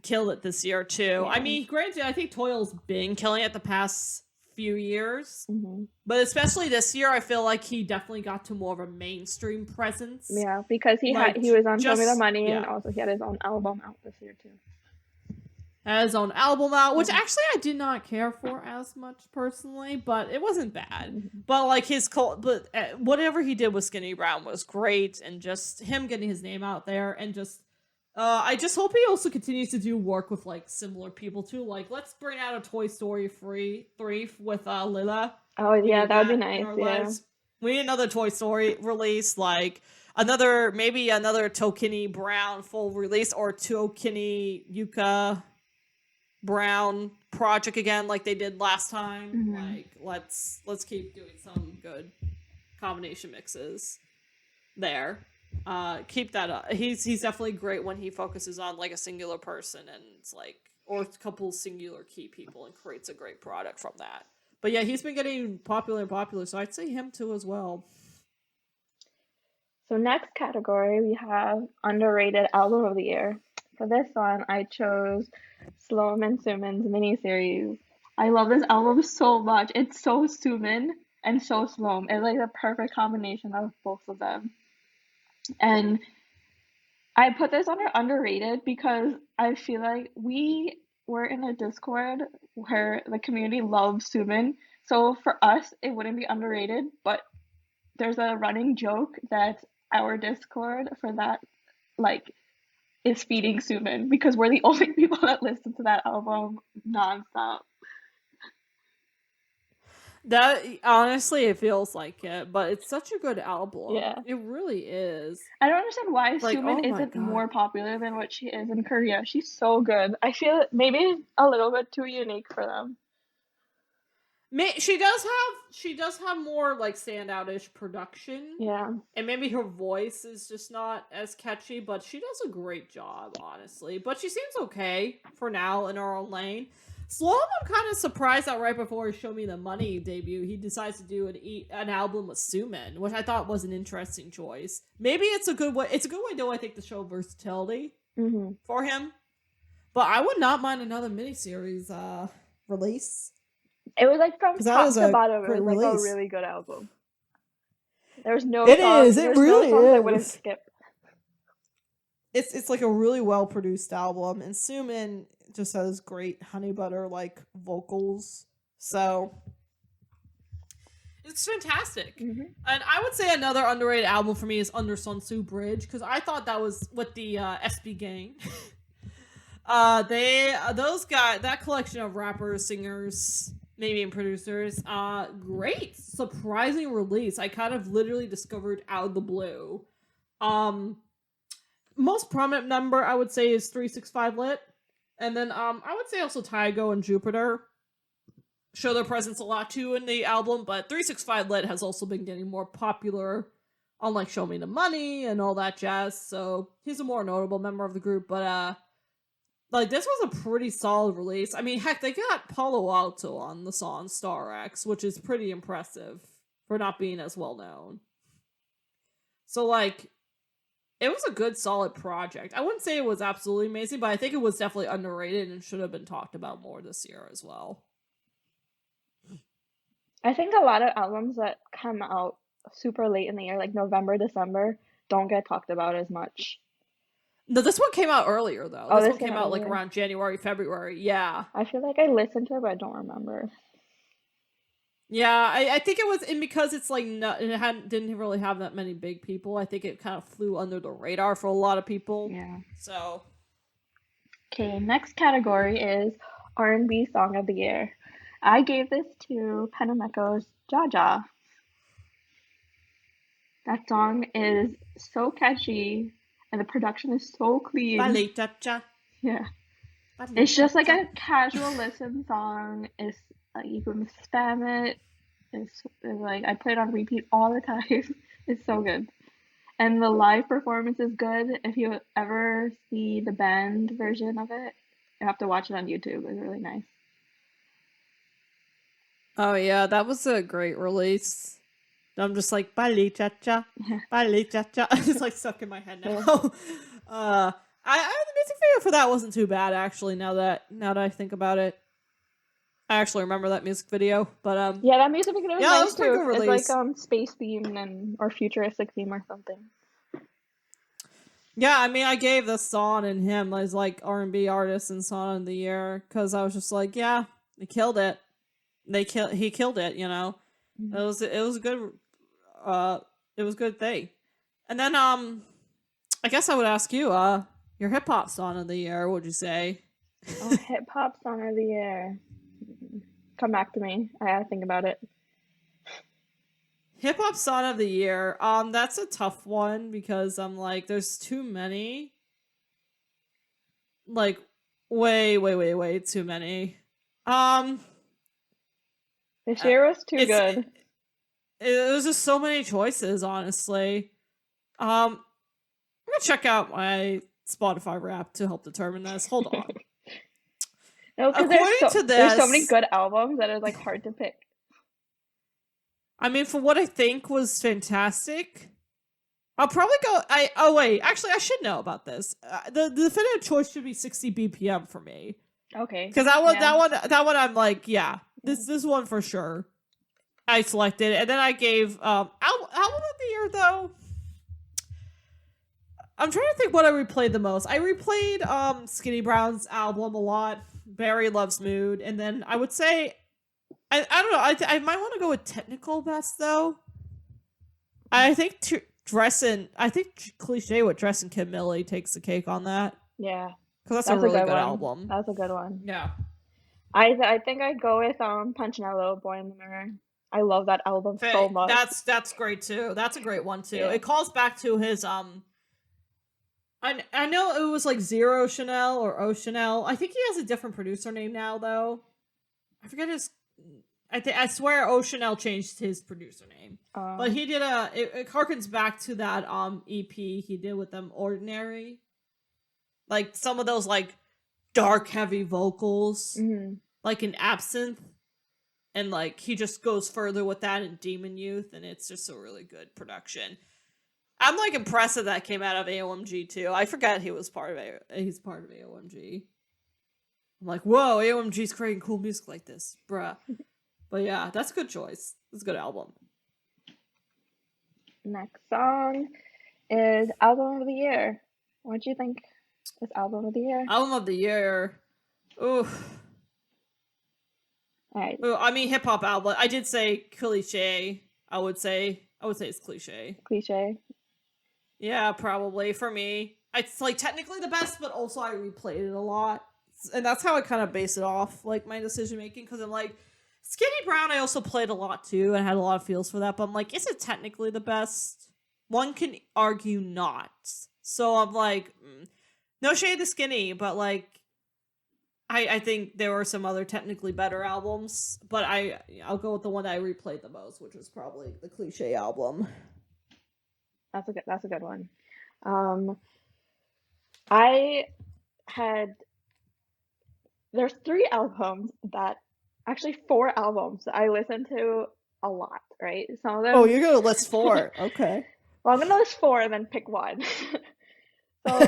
S1: Killed it this year too. Yeah. I mean, granted, I think Toil's been killing it the past few years, but especially this year, I feel like he definitely got to more of a mainstream presence.
S2: Yeah, because he was on Show Me the Money, and also he had his own album out this year too.
S1: Had his own album out, which actually I did not care for as much personally, but it wasn't bad. But like whatever he did with Skinny Brown was great, and just him getting his name out there, and just I just hope he also continues to do work with like similar people too. Like, let's bring out a Toy Story 3 with Lila.
S2: Oh yeah, that would be nice. Yeah.
S1: We need another Toy Story release, like maybe another Tokini Brown full release, or Tokini Yuka Brown project again, like they did last time. Like, let's keep doing some good combination mixes there. Keep that up. He's definitely great when he focuses on like a singular person, and it's like, or a couple singular key people, and creates a great product from that. But yeah, he's been getting popular, so I'd say him too as well.
S2: So next category, we have underrated album of the year. For this one, I chose Sloan and Sumin's miniseries. I love this album so much. It's so Sumin. and So Slow. It's like the perfect combination of both of them. And I put this under underrated because I feel like we were in a Discord where the community loves Sumin. So for us, it wouldn't be underrated, but there's a running joke that our Discord for that like is feeding Sumin because we're the only people that listen to that album nonstop.
S1: That honestly, it feels like it, but it's such a good album.
S2: Yeah.
S1: It really is.
S2: I don't understand why
S1: Like,
S2: Sumin
S1: oh my
S2: isn't
S1: God.
S2: more popular than what she is in Korea. She's so good. I feel maybe a little bit too unique for them.
S1: She does have more like standout-ish production.
S2: Yeah.
S1: And maybe her voice is just not as catchy, but she does a great job, honestly. But she seems okay for now in her own lane. Slom, I'm kind of surprised that right before his Show Me the Money debut, he decides to do an album with Sumin, which I thought was an interesting choice. Maybe it's a good way. It's a good way, though, I think, to show versatility for him. But I would not mind another miniseries release.
S2: It was like from top to bottom. It was like a really good album. There's no songs. It really is. I wouldn't skip.
S1: It's like a really well produced album, and Sumin just has great honey butter like vocals, so it's fantastic. And I would say another underrated album for me is Under Sunsu Bridge, because I thought that was with the SB Gang. That collection of rappers, singers, maybe even producers, great, surprising release. I kind of literally discovered out of the blue. Most prominent member I would say is 365 Lit. And then I would say also Tygo and Jupiter show their presence a lot too in the album, but 365 Lit has also been getting more popular on like Show Me the Money and all that jazz, so he's a more notable member of the group. But like this was a pretty solid release. I mean, heck, they got Palo Alto on the song Star X, which is pretty impressive for not being as well known. So like, it was a good, solid project. I wouldn't say it was absolutely amazing, but I think it was definitely underrated and should have been talked about more this year as well.
S2: I think a lot of albums that come out super late in the year, like November, December, don't get talked about as much.
S1: No, this one came out earlier, though. This one came out like around January, February. Yeah.
S2: I feel like I listened to it, but I don't remember.
S1: Yeah, I think it was because it's like didn't really have that many big people. I think it kind of flew under the radar for a lot of people.
S2: Yeah.
S1: So.
S2: Okay, next category is R&B Song of the Year. I gave this to Panameco's Jaja. That song is so catchy, and the production is so clean.
S1: Bale cha-cha.
S2: Yeah. It's just like a casual listen song. It's like you can spam it. It's like I play it on repeat all the time. It's so good. And the live performance is good. If you ever see the band version of it, you have to watch it on YouTube. It's really nice.
S1: Oh yeah, that was a great release. I'm just like bale cha-cha, bale cha-cha. It's like stuck in my head now. The music video for that wasn't too bad actually. Now that I think about it, I actually remember that music video. But
S2: yeah, that music video was nice too.
S1: Good release.
S2: It's like space theme or futuristic theme or something.
S1: Yeah, I mean, I gave this song and him as like R&B artist and song of the year because I was just like, yeah, they killed it. He killed it. You know, it was a good. It was a good thing. And then I guess I would ask you your hip hop song of the year. What would you say?
S2: Oh, hip hop song of the year. Come back to me. I gotta think about it.
S1: Hip hop song of the year. That's a tough one because I'm like, there's too many. Like, way too many.
S2: This year was too good.
S1: It was just so many choices, honestly. I'm gonna check out my Spotify Wrapped to help determine this. Hold on.
S2: No, because there's so many good albums that it's like hard to pick.
S1: I mean, for what I think was fantastic, I'll probably go. Actually, I should know about this. The definitive choice should be 60 BPM for me.
S2: Okay.
S1: Because that one, I'm like, yeah, this one for sure. I selected, and then I gave album of the year though. I'm trying to think what I replayed the most. I replayed Skinny Brown's album a lot. Barry Loves Mood, and then I would say I don't know. I might want to go with technical best though. I think I think Cliche with Dress and Kid Millie takes the cake on that.
S2: Yeah,
S1: because that's a really good album.
S2: That's a good one.
S1: Yeah.
S2: I think I'd go with Punchinello, Boy in the Mirror. I love that album so much.
S1: That's great too. That's a great one too. Yeah. It calls back to his I know it was like Zero Chanel or O Chanel. I think he has a different producer name now though. I forget his. I swear O Chanel changed his producer name. But he did it harkens back to that EP he did with them, Ordinary. Like some of those like dark heavy vocals, like in Absinthe, and like he just goes further with that in Demon Youth, and it's just a really good production. I'm like impressed that came out of AOMG too. I forgot he was part of he's part of AOMG. I'm like, whoa, AOMG's creating cool music like this, bruh. But yeah, that's a good choice. It's a good album.
S2: Next song is Album of the Year. What do you think is Album of the Year?
S1: Album of the Year. Oof.
S2: All right.
S1: Ooh, I mean, hip hop album. I did say Cliche. I would say it's Cliche.
S2: Cliche.
S1: Yeah, probably for me. It's like technically the best, but also I replayed it a lot, and that's how I kind of base it off, like my decision making. Because I'm like, Skinny Brown, I also played a lot too, and had a lot of feels for that. But I'm like, is it technically the best? One can argue not. So I'm like, no shade to Skinny, but like, I think there were some other technically better albums. But I'll go with the one I replayed the most, which was probably the Cliche album.
S2: That's a good one. There's 3 albums that. Actually, 4 albums that I listen to a lot, right? Some of them.
S1: Oh, you're gonna list 4. Okay.
S2: Well, I'm gonna list 4 and then pick one. So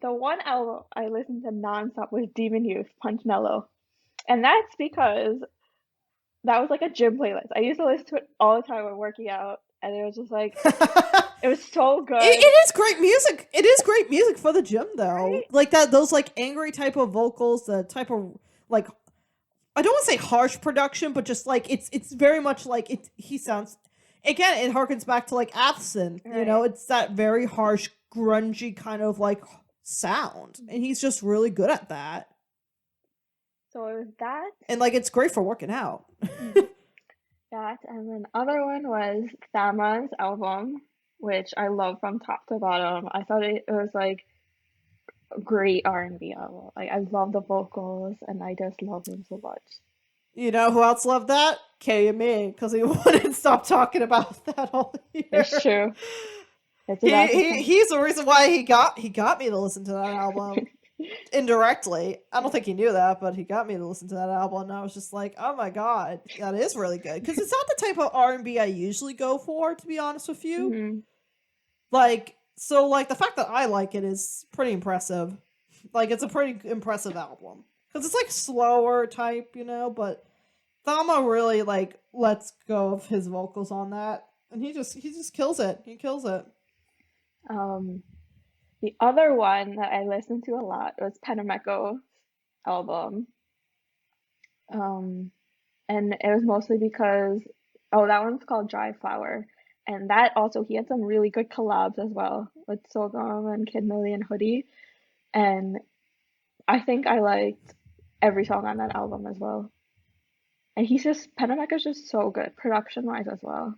S2: the one album I listened to nonstop was Demon Youth, Punchinello, and that's because that was like a gym playlist. I used to listen to it all the time when working out, and it was just like it was so good.
S1: It is great music. It is great music for the gym, though. Right? Like that, those like angry type of vocals, the type of like. I don't want to say harsh production, but just like it's very much like it. He sounds again. It harkens back to like Absinthe. Right. You know, it's that very harsh, grungy kind of like sound, and he's just really good at that.
S2: So it was that,
S1: and like it's great for working out.
S2: That, and then the other one was Thamas album, which I love from top to bottom. I thought it was like. Great R&B album. Like I love the vocals, and I just love him so much.
S1: You know who else loved that? K and me, because he wouldn't stop talking about that all year.
S2: It's true.
S1: He's the reason why he got me to listen to that album. Indirectly, I don't think he knew that, but he got me to listen to that album, and I was just like, "Oh my god, that is really good." Because it's not the type of R&B I usually go for, to be honest with you. Mm-hmm. Like. So, like, the fact that I like it is pretty impressive. Like, it's a pretty impressive album. Because it's, like, slower type, you know? But Thama really, like, lets go of his vocals on that. And he just kills it. He kills it.
S2: The other one that I listened to a lot was Penameco's album. And it was mostly because... Oh, that one's called Dry Flower. And that also, he had some really good collabs as well with Sogum and Kid Millie and Hoodie. And I think I liked every song on that album as well. And Penameco's just so good, production-wise as well.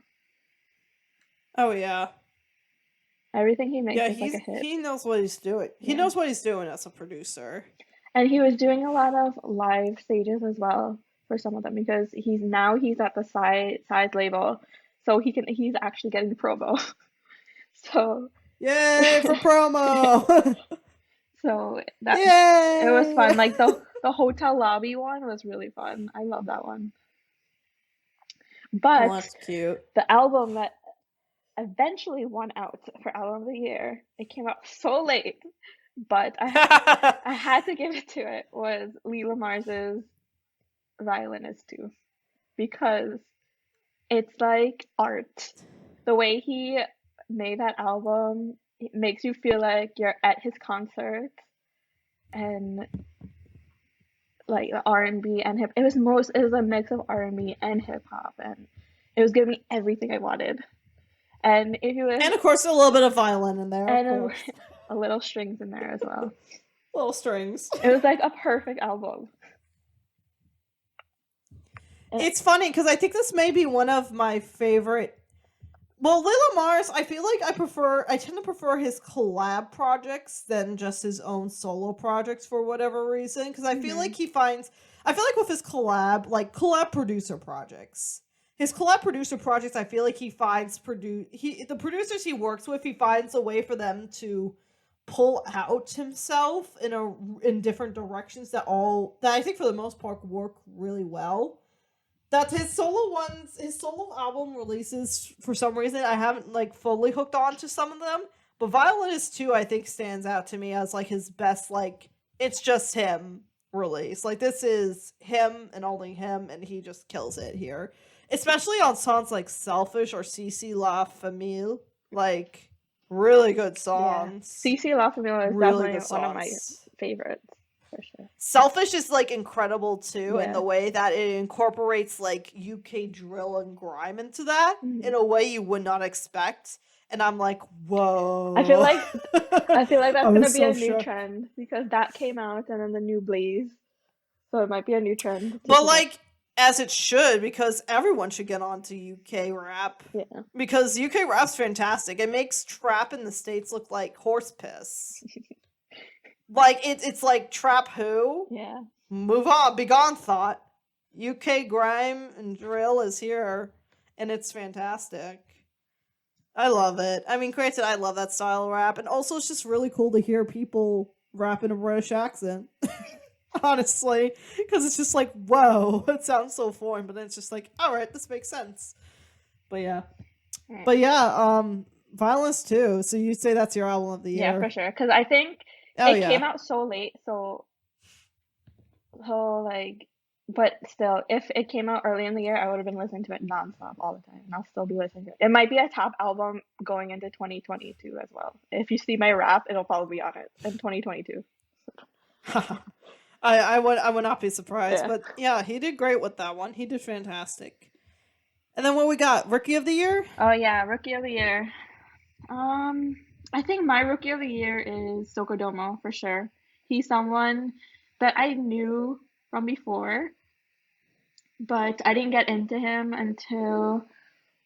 S1: Oh, yeah.
S2: Everything he makes is like a hit.
S1: He knows what he's doing. He knows what he's doing as a producer.
S2: And he was doing a lot of live stages as well for some of them, because he's at the side label. So he's actually getting promo. So
S1: yay for promo.
S2: So it was fun. Like the hotel lobby one was really fun. I love that one. But
S1: that's cute.
S2: The album that eventually won out for album of the year, it came out so late, but I had to give it to it, was Lee Lamar's Violinist 2. because it's like art. The way he made that album, it makes you feel like you're at his concert, and like the R&B and hip. It was a mix of R&B and hip hop, and it was giving me everything I wanted. And if you
S1: and of course a little bit of violin in there,
S2: and a little strings in there as well.
S1: Little strings.
S2: It was like a perfect album.
S1: It's funny because I think this may be one of my favorite. Well, Lila Mars, I feel like I tend to prefer his collab projects than just his own solo projects for whatever reason. Because I feel like I feel like with his collab producer projects, I feel like he finds the producers he works with, he finds a way for them to pull out himself in different directions that I think for the most part work really well. That his solo album releases, for some reason, I haven't like fully hooked on to some of them. But Violinist 2, I think, stands out to me as like his best, like, it's just him release. Like, this is him and only him, and he just kills it here. Especially on songs like Selfish or CC La Famille. Like, really good songs.
S2: Yeah. CC La Famille is really definitely one of my favorites. For sure.
S1: Selfish is like incredible too, in the way that it incorporates like UK drill and grime into that in a way you would not expect. And I'm like, whoa.
S2: I feel like that's gonna be a new trend because that came out and then the new Blaze. So it might be a new trend.
S1: But like, as it should, because everyone should get onto UK rap.
S2: Yeah.
S1: Because UK rap's fantastic. It makes trap in the States look like horse piss. Like, it's like trap who?
S2: Yeah.
S1: Move on, be gone, thought. UK grime and drill is here, and it's fantastic. I love it. I mean, granted, I love that style of rap, and also it's just really cool to hear people rap in a British accent. Honestly, because it's just like, whoa, it sounds so foreign, but then it's just like, all right, this makes sense. But yeah, Violence 2. So you say that's your album of the year?
S2: Yeah, for sure. Because I think it came out so late, so like, but still, if it came out early in the year, I would have been listening to it nonstop all the time, and I'll still be listening to it. It might be a top album going into 2022 as well. If you see my rap, it'll probably be on it in 2022.
S1: I would not be surprised, but yeah, he did great with that one. He did fantastic. And then what we got? Rookie of the Year?
S2: Oh yeah, Rookie of the Year. I think my Rookie of the Year is Sokodomo for sure. He's someone that I knew from before, but I didn't get into him until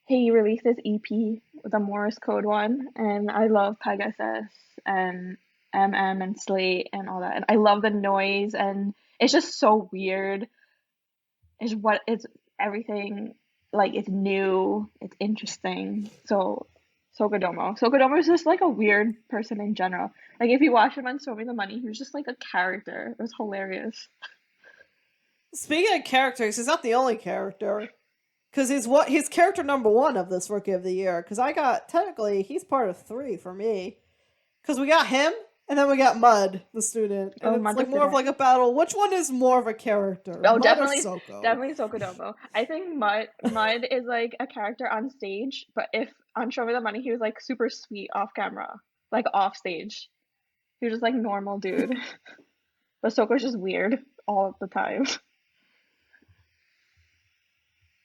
S2: he released his EP, the Morse Code one, and I love Pegasus and MM and Slate and all that. And I love the noise, and it's just so weird. It's everything, like, it's new, it's interesting. So Sokodomo is just like a weird person in general. Like, if you watch him on Show Me the Money, he was just like a character. It was hilarious.
S1: Speaking of characters, he's not the only character. Because he's character number 1 of this Rookie of the Year. Because technically, he's part of 3 for me. Because we got him, and then we got Mud, the student. And it's like more of like a battle. Which one is more of a character?
S2: Oh,
S1: Mud
S2: definitely,
S1: or Soko?
S2: Definitely Sokodomo. I think Mud is like a character on stage, but if on Show Me the Money, he was like super sweet off camera, like off stage. He was just like normal dude. But Soko's just weird all the time.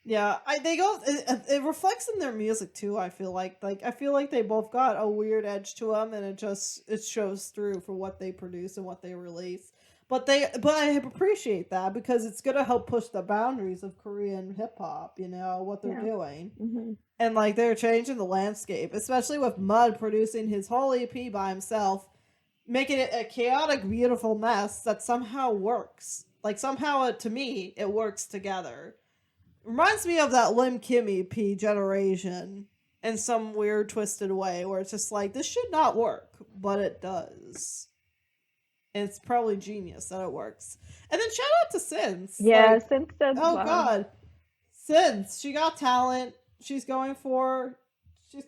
S1: Yeah, it reflects in their music too. I feel like they both got a weird edge to them, and it shows through for what they produce and what they release. But I appreciate that because it's gonna help push the boundaries of Korean hip hop. You know what they're doing, and like they're changing the landscape, especially with Mud producing his whole EP by himself, making it a chaotic, beautiful mess that somehow works. Like somehow, to me, it works together. Reminds me of that Lim Kim EP, Generation, in some weird, twisted way, where it's just like, this should not work, but it does. And it's probably genius that it works. And then shout out to Sins.
S2: Yeah, like, Sins does
S1: oh, well. God. Sins, she got talent. She's going for... She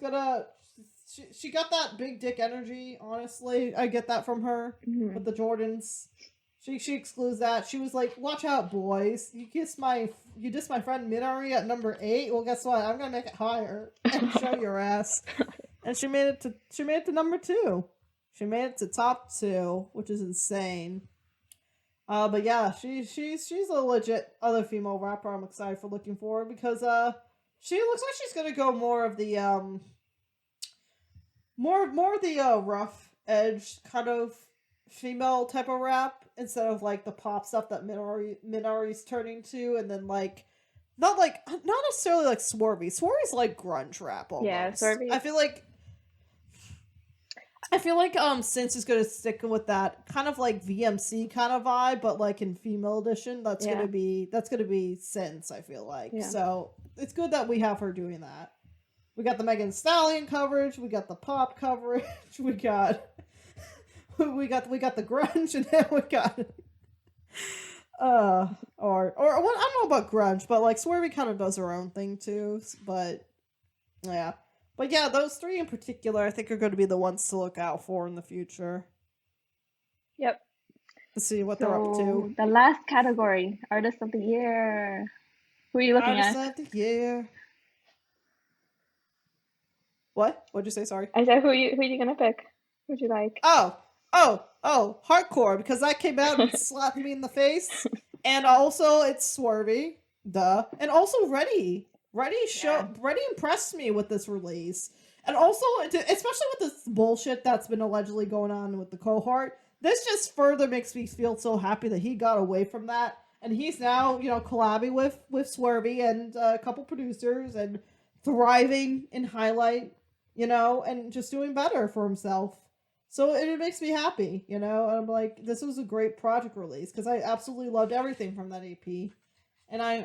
S1: got that big dick energy, honestly. I get that from her with the Jordans. She excludes that. She was like, "Watch out, boys! You dissed my friend Minari at number 8. Well, guess what? I'm gonna make it higher and show your ass." And she made it to number 2. She made it to top 2, which is insane. But yeah, she's a legit other female rapper. I'm excited for looking forward because she looks like she's gonna go more of the rough edge kind of female type of rap instead of like the pop stuff that Minari's turning to, and then like not necessarily like Swervy. Swervy's like grunge rap almost.
S2: Yeah, Swervy.
S1: I feel like Since is gonna stick with that kind of like VMC kind of vibe, but like in female edition, that's gonna be Since, I feel like. Yeah. So it's good that we have her doing that. We got the Megan Thee Stallion coverage, we got the pop coverage, we got the grunge, and then we got or what, I don't know about grunge, but like Swervy kind of does her own thing too. But yeah. But yeah, those 3 in particular, I think are going to be the ones to look out for in the future.
S2: Yep.
S1: Let's see what they're up to.
S2: The last category, Artist of the Year. Who are you looking at?
S1: Artist of the Year. What? What'd you say? Sorry.
S2: I said, who are you gonna pick? Who'd you like?
S1: Oh, Hardcore, because that came out and slapped me in the face. And also, it's Swervy. Duh. And also Ready. Ready impressed me with this release. And also, especially with this bullshit that's been allegedly going on with the cohort, this just further makes me feel so happy that he got away from that. And he's now, collabing with Swervy and a couple producers and thriving in Highlight, and just doing better for himself. So it makes me happy, and I'm like, this was a great project release because I absolutely loved everything from that EP. And I'm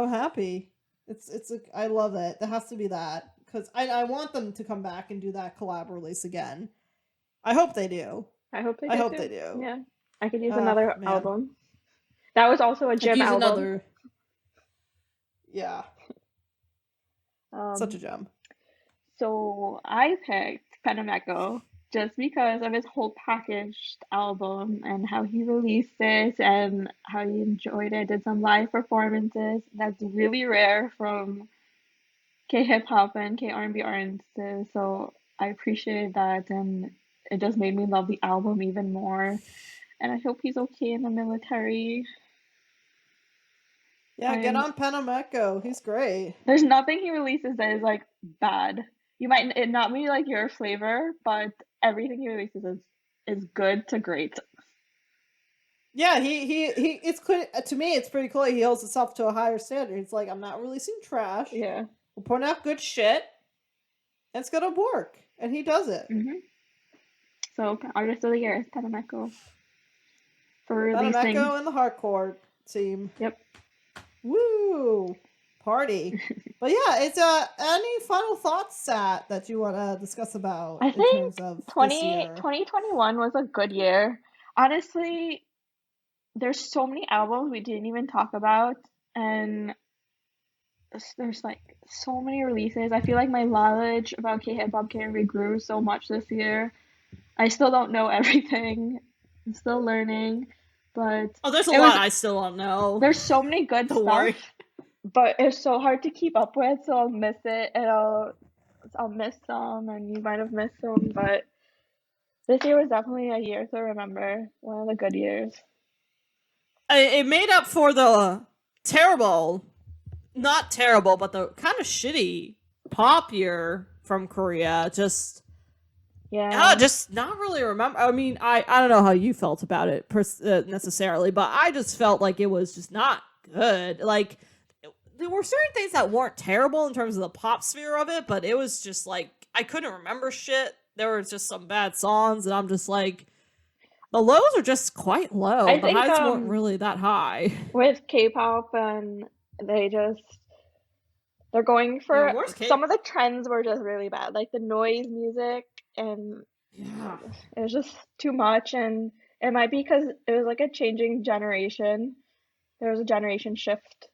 S1: happy. I love it. There has to be that because I want them to come back and do that collab release again. I hope they do.
S2: I hope they do. Yeah, I could use another album. That was also a gem album.
S1: Yeah. Such a gem.
S2: So I picked Penameco just because of his whole packaged album and how he released it and how he enjoyed it, did some live performances. That's really rare from K-hip-hop and kR&B artists, so I appreciate that, and it just made me love the album even more. And I hope he's okay in the military.
S1: Yeah, get on Penameco. He's great.
S2: There's nothing he releases that is like bad. You might not be like your flavor, but everything he releases is good to great.
S1: Yeah, he it's clear to me. It's pretty clear he holds himself to a higher standard. It's like, I'm not releasing trash.
S2: Yeah,
S1: we're putting out good shit, and it's gonna work, and he does it.
S2: Mm-hmm. So Artist of the Year is Penameco for releasing.
S1: Penameco and the Hardcore team.
S2: Yep.
S1: Woo! Party. But yeah, it's any final thoughts, Sat, that you want to discuss about?
S2: I think 2021 was a good year. Honestly, there's so many albums we didn't even talk about, and there's like so many releases. I feel like my knowledge about K-hip-hop kR&B grew so much this year. I still don't know everything. I'm still learning, but
S1: there's a lot I still don't know.
S2: There's so many good stuff. Worry. But it's so hard to keep up with, so I'll miss it, and I'll miss some, and you might have missed some, but this year was definitely a year to remember. One of the good years.
S1: It made up for the not terrible, but the kind of shitty pop year from Korea. Just not really remember. I mean, I don't know how you felt about it necessarily, but I just felt like it was just not good. Like, there were certain things that weren't terrible in terms of the pop sphere of it, but it was just like, I couldn't remember shit. There were just some bad songs, and I'm just like, the lows are just quite low. The highs weren't really that high.
S2: With K-pop, and they're going for, some of the trends were just really bad. Like the noise music, and it was just too much, and it might be because it was like a changing generation. There was a generation shift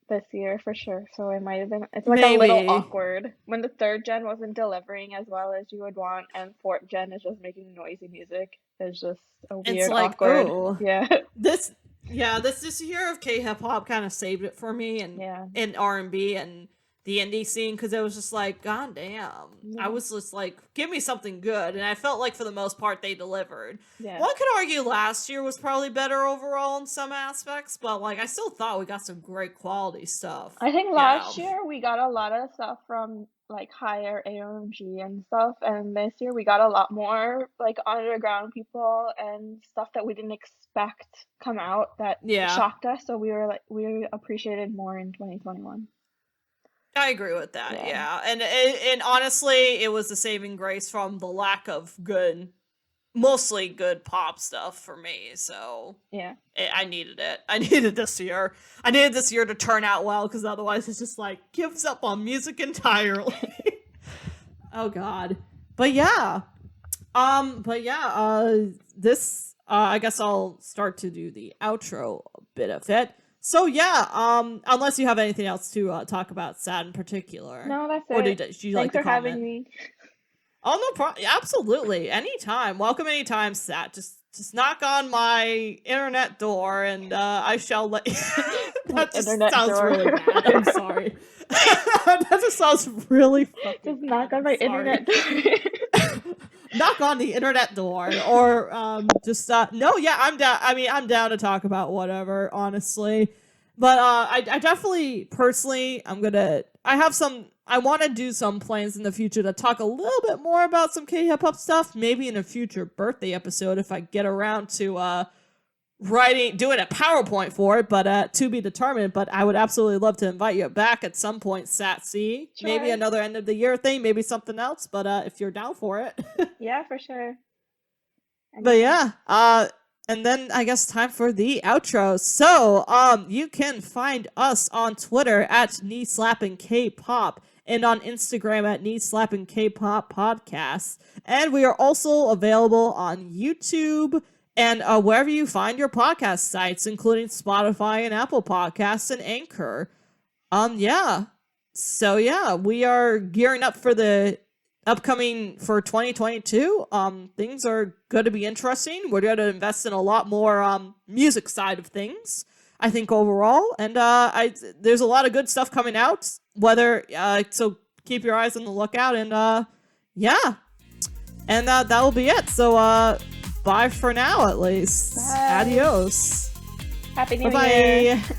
S2: this year for sure, so it might have been, it's like a little awkward when the 3rd gen wasn't delivering as well as you would want, and 4th gen is just making noisy music. is just a weird, awkward.
S1: Oh,
S2: yeah.
S1: This year of K-hip-hop kind of saved it for me, and in R&B and the indie scene, because it was just like, god damn. I was just like, give me something good, and I felt like for the most part they delivered. One could argue last year was probably better overall in some aspects, but like I still thought we got some great quality stuff.
S2: I think last year we got a lot of stuff from like higher AOMG and stuff, and this year we got a lot more like underground people and stuff that we didn't expect come out that shocked us, so we appreciated more in 2021.
S1: I agree with that, and honestly, it was the saving grace from the lack of mostly good pop stuff for me, so I needed it. I needed this year. I needed this year to turn out well, because otherwise it's just like, gives up on music entirely. Oh god. But yeah. This, I guess I'll start to do the outro bit of it. So yeah, unless you have anything else to talk about Sad in particular.
S2: No, that's it.
S1: Or did you like to comment?
S2: Thanks for having me.
S1: Oh, no problem. Absolutely. Anytime. Welcome anytime, Sat. Just knock on my internet door and I shall let you. That just sounds really bad. I'm sorry. That just sounds really fucking
S2: Just knock on my internet door.
S1: Knock on the internet door, or I'm down. I mean, I'm down to talk about whatever, honestly. But I definitely, personally, I want to do some plans in the future to talk a little bit more about some K-hip-hop stuff, maybe in a future birthday episode if I get around to doing a PowerPoint for it, but to be determined. But I would absolutely love to invite you back at some point, Sat-C. Sure. Maybe another end of the year thing, maybe something else, but if you're down for it.
S2: Yeah, for sure.
S1: But yeah, and then I guess time for the outro. So, you can find us on Twitter at Slappin Kpop and on Instagram at Slappin Kpop Podcast. And we are also available on YouTube and wherever you find your podcast sites, including Spotify and Apple Podcasts and Anchor. So yeah, we are gearing up for the upcoming for 2022. Things are going to be interesting. We're going to invest in a lot more music side of things, I think, overall. And there's a lot of good stuff coming out. So keep your eyes on the lookout. And and that will be it. So bye for now, at least.
S2: Bye.
S1: Adios.
S2: Happy New Year.
S1: Bye.